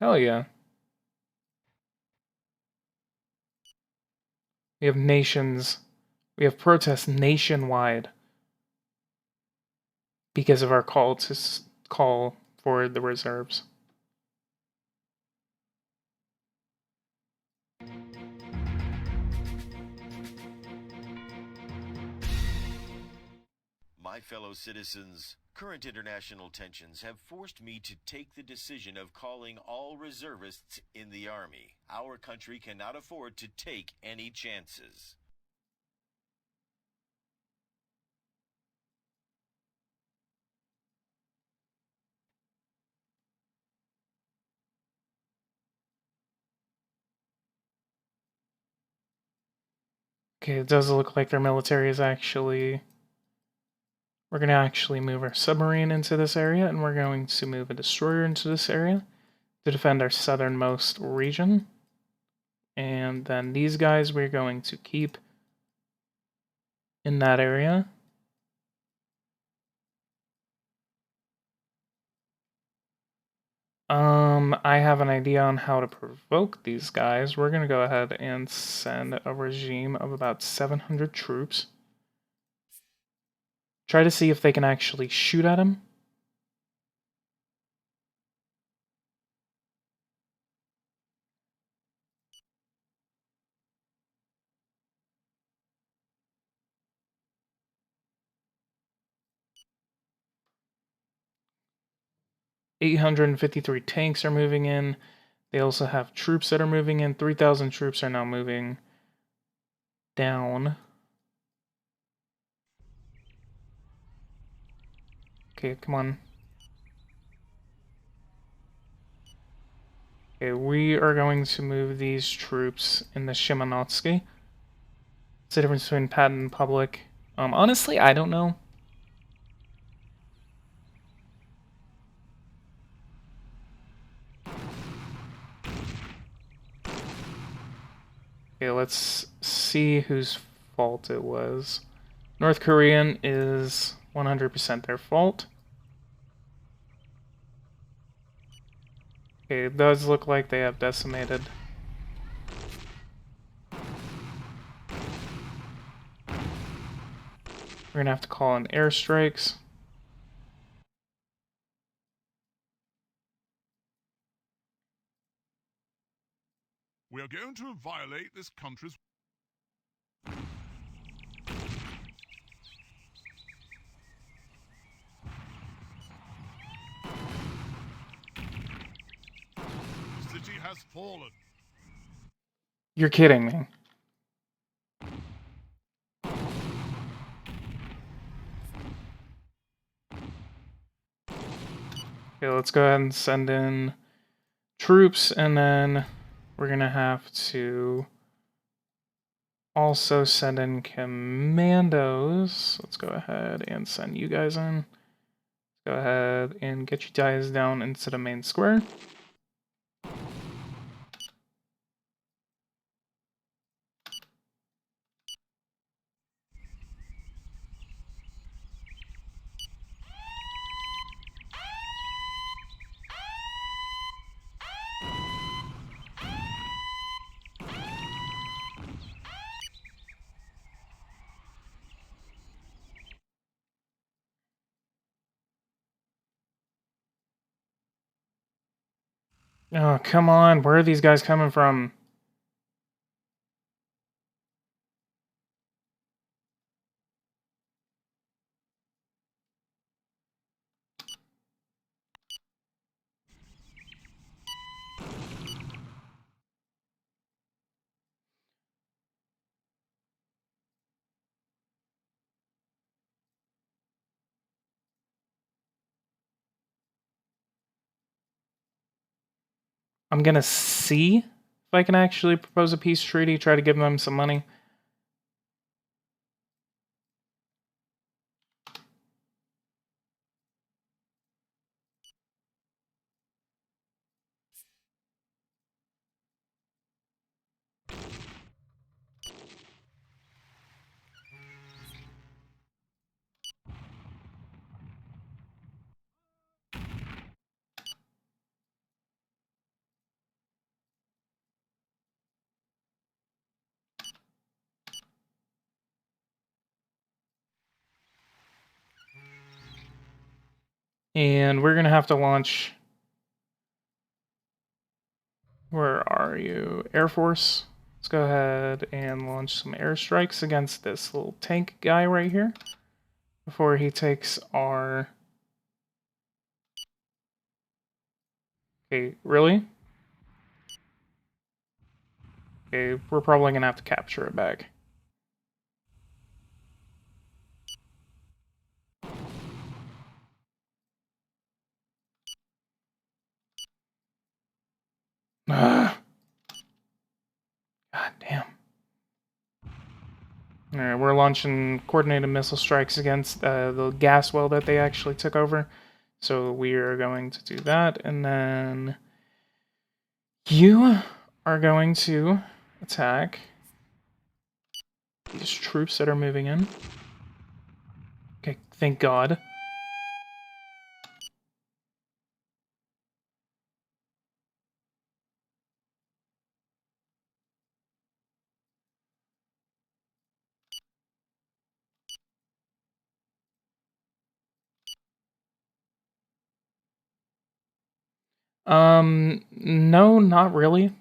[SPEAKER 1] Hell yeah. We have protests nationwide because of our call for the reserves.
[SPEAKER 6] My fellow citizens, current international tensions have forced me to take the decision of calling all reservists in the Army. Our country cannot afford to take any chances.
[SPEAKER 1] Okay, it does look like their military is actually... We're going to actually move our submarine into this area, and we're going to move a destroyer into this area to defend our southernmost region. And then these guys we're going to keep in that area. I have an idea on how to provoke these guys. We're going to go ahead and send a regime of about 700 troops. Try to see if they can actually shoot at him. $853 tanks are moving in. They also have troops that are moving in. 3,000 troops are now moving down. Okay, come on. Okay, we are going to move these troops in the Shimanotsky. What's the difference between patent and public? Honestly, I don't know. Okay, let's see whose fault it was. North Korean is 100% their fault. Okay, it does look like they have decimated. We're gonna have to call in airstrikes.
[SPEAKER 2] We are going to violate this country's... The city has fallen.
[SPEAKER 1] You're kidding me. Okay, let's go ahead and send in troops, and then we're gonna have to also send in commandos. Let's go ahead and send you guys in. Go ahead and get you guys down into the main square. Oh, come on. Where are these guys coming from? I'm gonna see if I can actually propose a peace treaty, try to give them some money. And we're going to have to launch... Where are you? Air Force. Let's go ahead and launch some airstrikes against this little tank guy right here before he takes our... Okay, really? Okay, we're probably gonna have to capture it back. God damn. Alright, we're launching coordinated missile strikes against the gas well that they actually took over. So we are going to do that, and then you are going to attack these troops that are moving in. Okay, thank God. No, not really.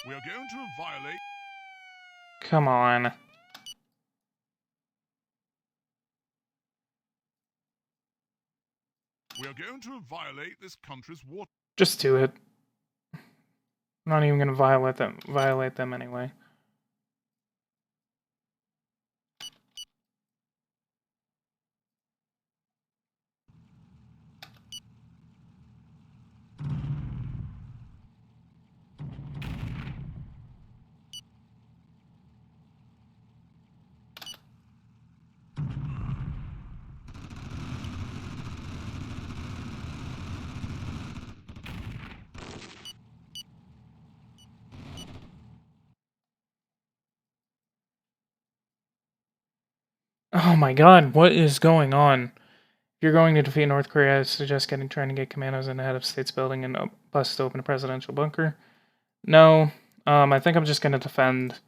[SPEAKER 2] We are going to violate...
[SPEAKER 1] Come on.
[SPEAKER 2] We are going to violate this country's water...
[SPEAKER 1] Just do it. I'm not even gonna violate them anyway. Oh my God, what is going on? If you're going to defeat North Korea, I suggest trying to get commandos in the head of state's building and bust open a presidential bunker. No, I think I'm just gonna defend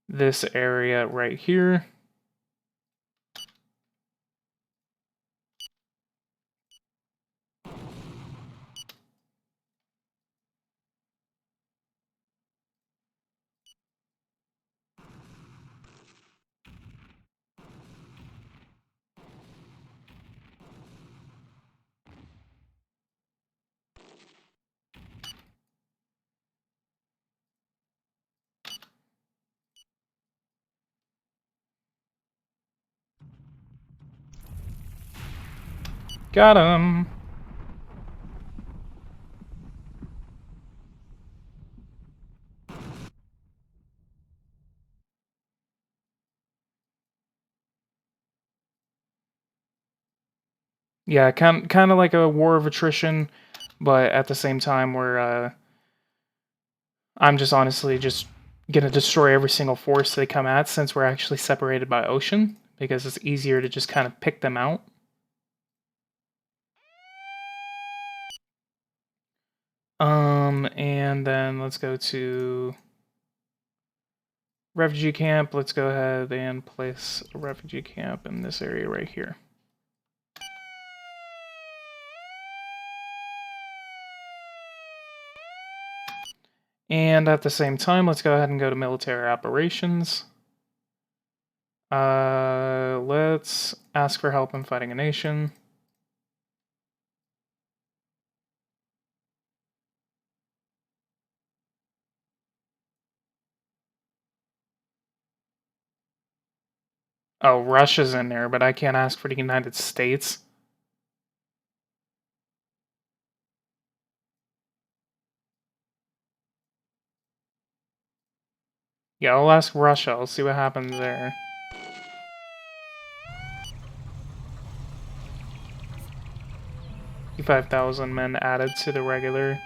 [SPEAKER 1] this area right here. Got him. Yeah, kind of like a war of attrition, but at the same time, I'm just honestly just gonna destroy every single force they come at, since we're actually separated by ocean, because it's easier to just kind of pick them out. And then let's go to refugee camp. Let's go ahead and place a refugee camp in this area right here. And at the same time, let's go ahead and go to military operations. Let's ask for help in fighting a nation. Oh, Russia's in there, but I can't ask for the United States. Yeah, I'll ask Russia. I'll see what happens there. $5,000 men added to the regular.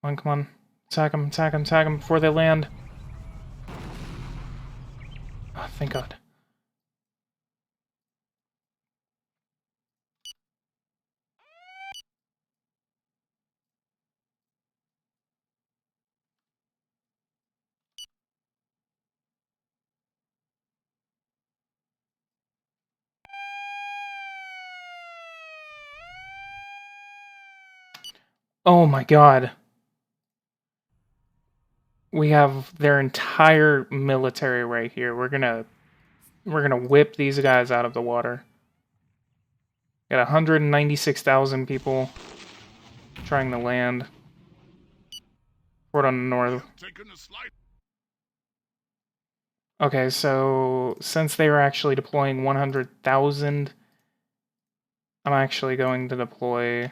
[SPEAKER 1] Come on. Attack them before they land. Oh, thank God. Oh my god. We have their entire military right here. We're gonna whip these guys out of the water. Got 196,000 people trying to land. Port on the north. Okay, so since they were actually deploying 100,000, I'm actually going to deploy...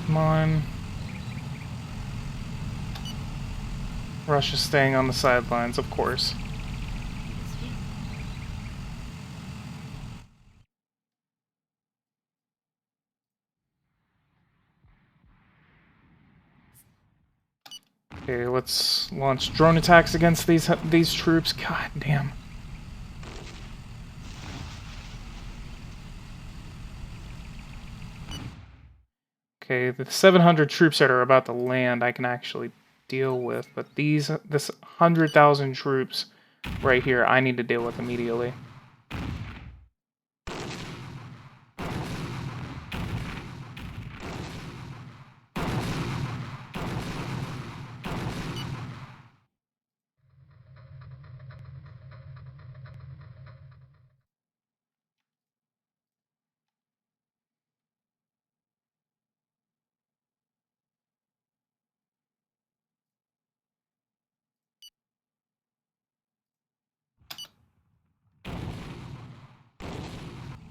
[SPEAKER 1] Come on. Russia's staying on the sidelines, of course. Okay, let's launch drone attacks against these troops. God damn. Okay, the 700 troops that are about to land I can actually deal with, but this 100,000 troops right here I need to deal with immediately.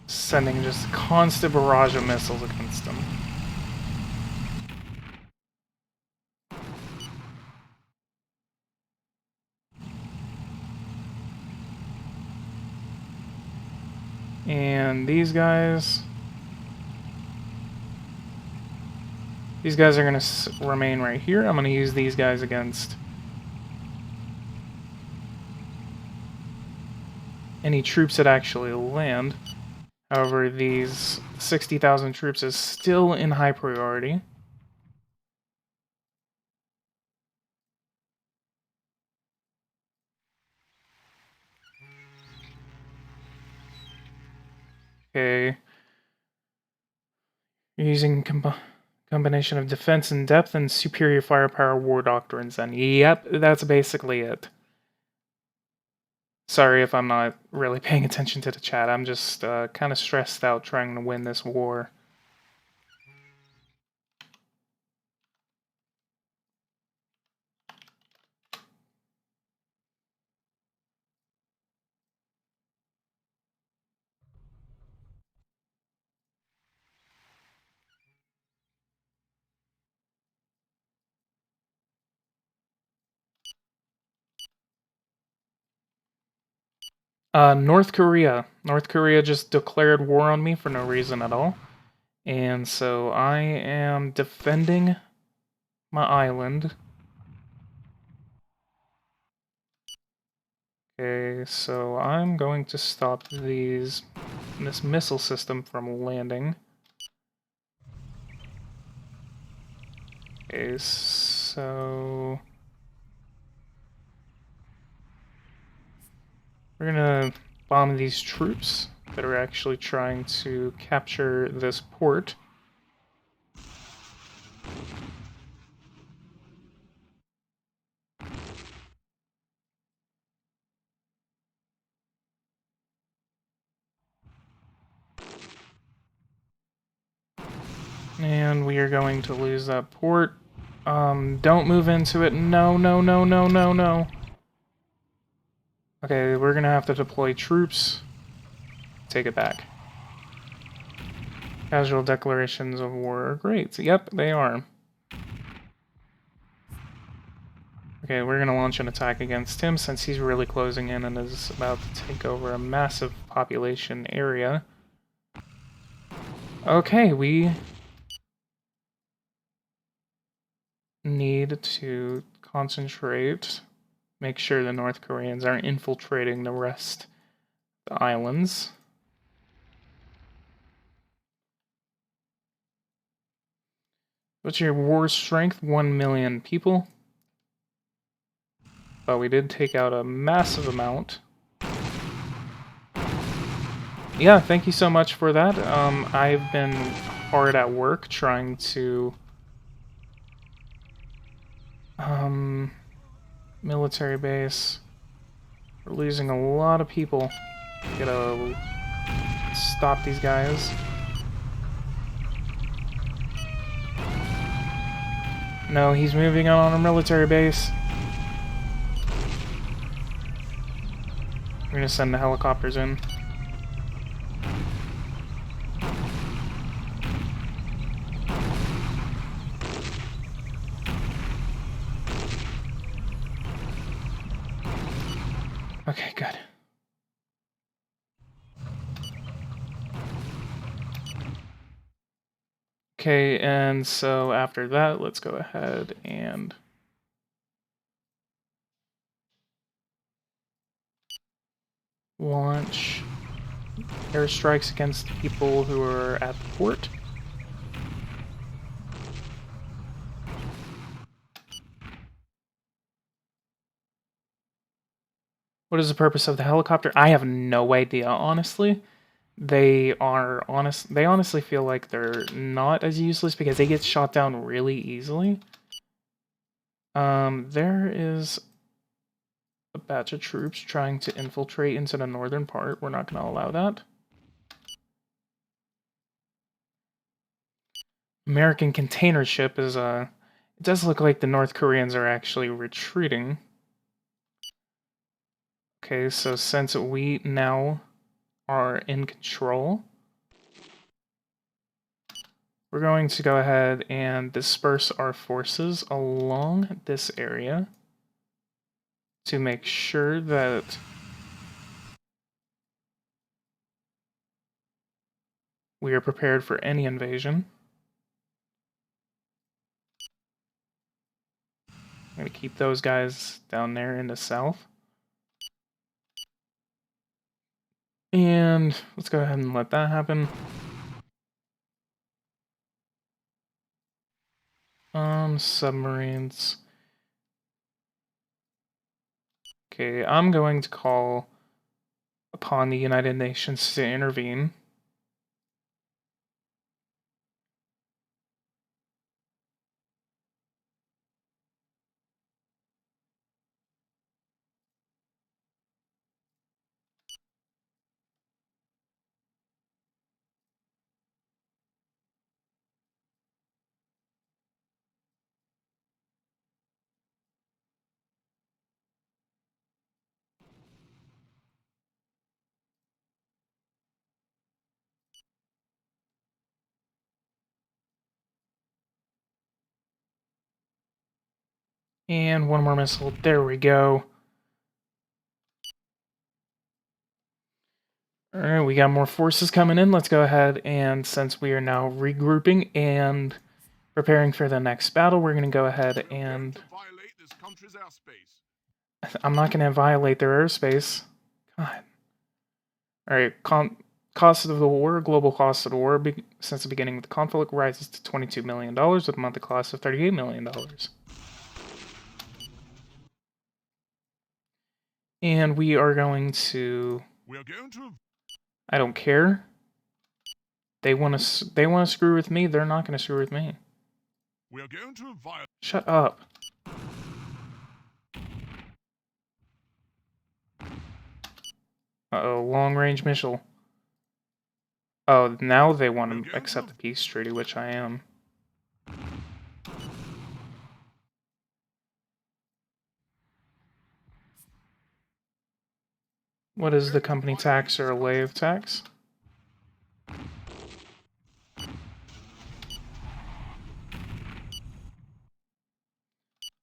[SPEAKER 1] Sending just a constant barrage of missiles against them. And these guys are going to remain right here. I'm going to use these guys against any troops that actually land. However, these 60,000 troops is still in high priority. Okay. You're using combination of defense in depth and superior firepower war doctrines, and yep, that's basically it. Sorry if I'm not really paying attention to the chat. I'm just kind of stressed out trying to win this war. North Korea. North Korea just declared war on me for no reason at all. And so I am defending my island. Okay, so I'm going to stop this missile system from landing. Okay, so we're gonna bomb these troops that are actually trying to capture this port. And we are going to lose that port. Don't move into it. No, no, no, no, no, no. Okay, we're gonna have to deploy troops. Take it back. Casual declarations of war are great. Yep, they are. Okay, we're gonna launch an attack against him since he's really closing in and is about to take over a massive population area. Okay, we need to concentrate, make sure the North Koreans aren't infiltrating the rest of the islands. What's your war strength? 1 million people. But we did take out a massive amount. Yeah, thank you so much for that. I've been hard at work trying to... military base. We're losing a lot of people. Gotta stop these guys. No, he's moving on our military base. We're gonna send the helicopters in. Okay, good. Okay, and so after that, let's go ahead and launch airstrikes against people who are at the port. What is the purpose of the helicopter? I have no idea, honestly. They honestly feel like they're not as useless because they get shot down really easily. There is a batch of troops trying to infiltrate into the northern part. We're not going to allow that. American container ship is it does look like the North Koreans are actually retreating. Okay, so since we now are in control, we're going to go ahead and disperse our forces along this area to make sure that we are prepared for any invasion. I'm going to keep those guys down there in the south. And let's go ahead and let that happen. Submarines. Okay, I'm going to call upon the United Nations to intervene. And one more missile. There we go. Alright, we got more forces coming in. Let's go ahead and, since we are now regrouping and preparing for the next battle, we're going to go ahead and... I'm not going to violate their airspace. God. Alright, cost of the war, global cost of the war since the beginning of the conflict rises to $22 million with a monthly cost of $38 million. And we are going to... I don't care. They want to screw with me. They're not going to screw with me.
[SPEAKER 2] We are going to violate.
[SPEAKER 1] Shut up. Uh-oh, long-range missile. Oh, now they want to accept the peace treaty, which I am. What is the company tax or a lay of tax?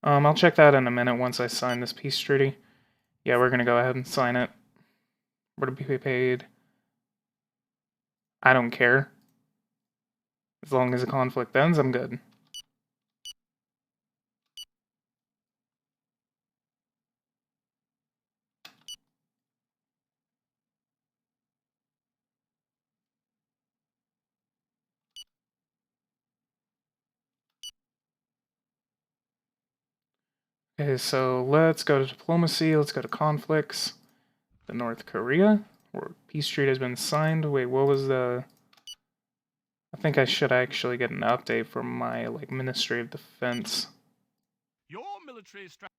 [SPEAKER 1] I'll check that in a minute once I sign this peace treaty. Yeah, we're gonna go ahead and sign it. We're to be paid. I don't care. As long as the conflict ends, I'm good. Okay, so let's go to diplomacy. Let's go to conflicts. The North Korea, where peace treaty has been signed. Wait, what was the? I think I should actually get an update from my Ministry of Defense.
[SPEAKER 5] Your military strategy.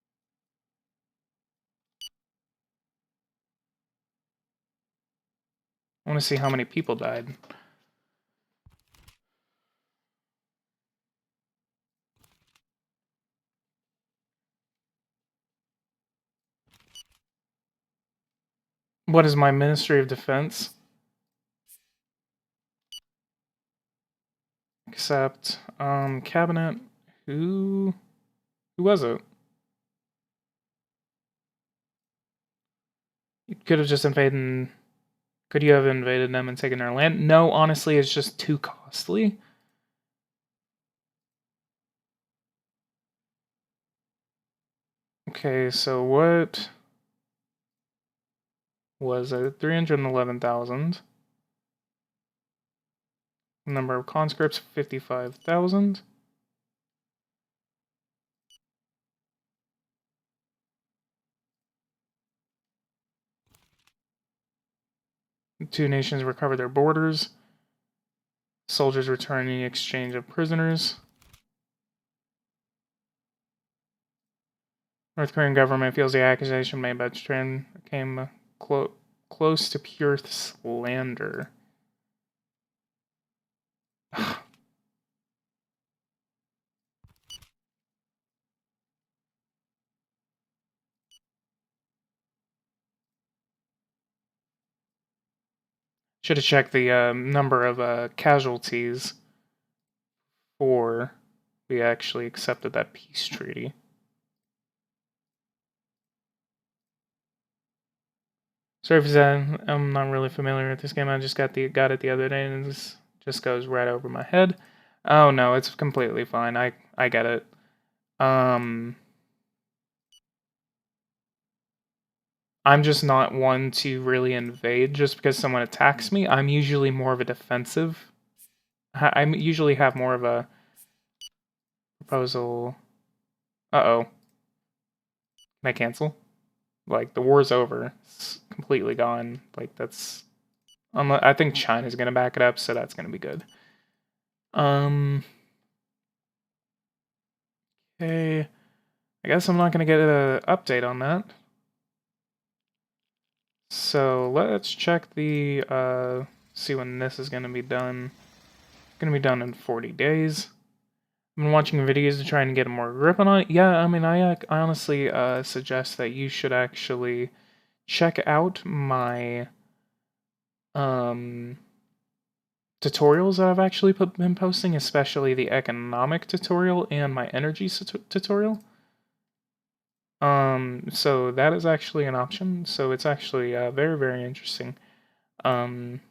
[SPEAKER 1] I want to see how many people died. What is my Ministry of Defense? Except, cabinet. Who was it? You could have just invaded. Could you have invaded them and taken their land? No, honestly, it's just too costly. Okay, so what was it? 311,000. Number of conscripts, 55,000. Two nations recover their borders. Soldiers return in exchange of prisoners. North Korean government feels the accusation made by Tran came close to pure slander. Should have checked the number of casualties before we actually accepted that peace treaty. Sorry for that. I'm not really familiar with this game. I just got it the other day, and this just goes right over my head. Oh no, it's completely fine. I get it. I'm just not one to really invade just because someone attacks me. I'm usually more of a defensive. I usually have more of a proposal. Uh-oh. Can I cancel? Like, the war's over. It's completely gone. Like, that's... I think China's gonna back it up, so that's gonna be good. Okay. I guess I'm not gonna get an update on that. So let's check the see when this is gonna be done. It's gonna be done in 40 days. I've been watching videos to try and get a more grip on it. Yeah, I mean, I honestly suggest that you should actually check out my tutorials that I've actually been posting, especially the economic tutorial and my energy tutorial. So that is actually an option. So it's actually very, very interesting. We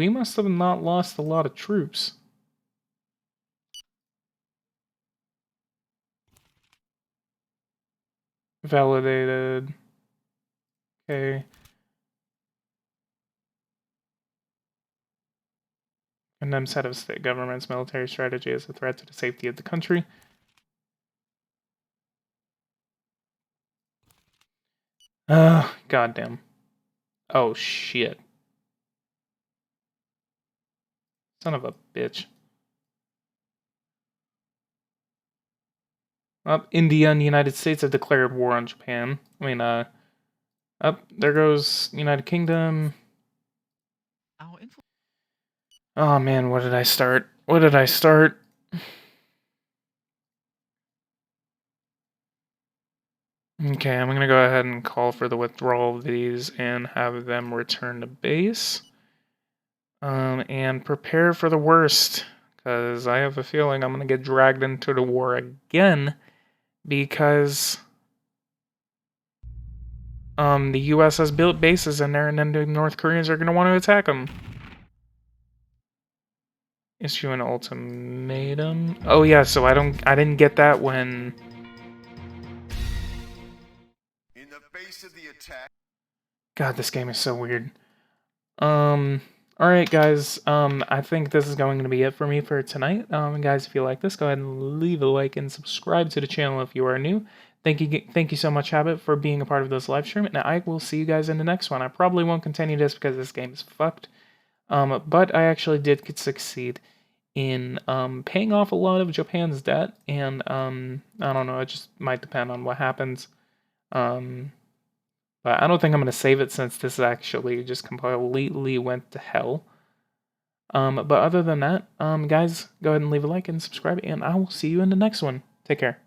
[SPEAKER 1] must have not lost a lot of troops. Validated. Okay. Condemns head of state government's military strategy as a threat to the safety of the country. Goddamn. Oh, shit. Son of a bitch. India and the United States have declared war on Japan. I mean, there goes United Kingdom. Oh man, what did I start? What did I start? Okay, I'm gonna go ahead and call for the withdrawal of these and have them return to base. And prepare for the worst, because I have a feeling I'm going to get dragged into the war again because the US has built bases in there, and then the North Koreans are going to want to attack them. Issue an ultimatum. Oh yeah, so I didn't get that when
[SPEAKER 6] In the face of the attack.
[SPEAKER 1] God, this game is so weird. Alright guys, I think this is going to be it for me for tonight. Guys, if you like this, go ahead and leave a like and subscribe to the channel if you are new. Thank you so much, Habit, for being a part of this live stream, and I will see you guys in the next one. I probably won't continue this because this game is fucked. But I actually did succeed in paying off a lot of Japan's debt, and I don't know, it just might depend on what happens. But I don't think I'm going to save it since this actually just completely went to hell. But other than that, guys, go ahead and leave a like and subscribe, and I will see you in the next one. Take care.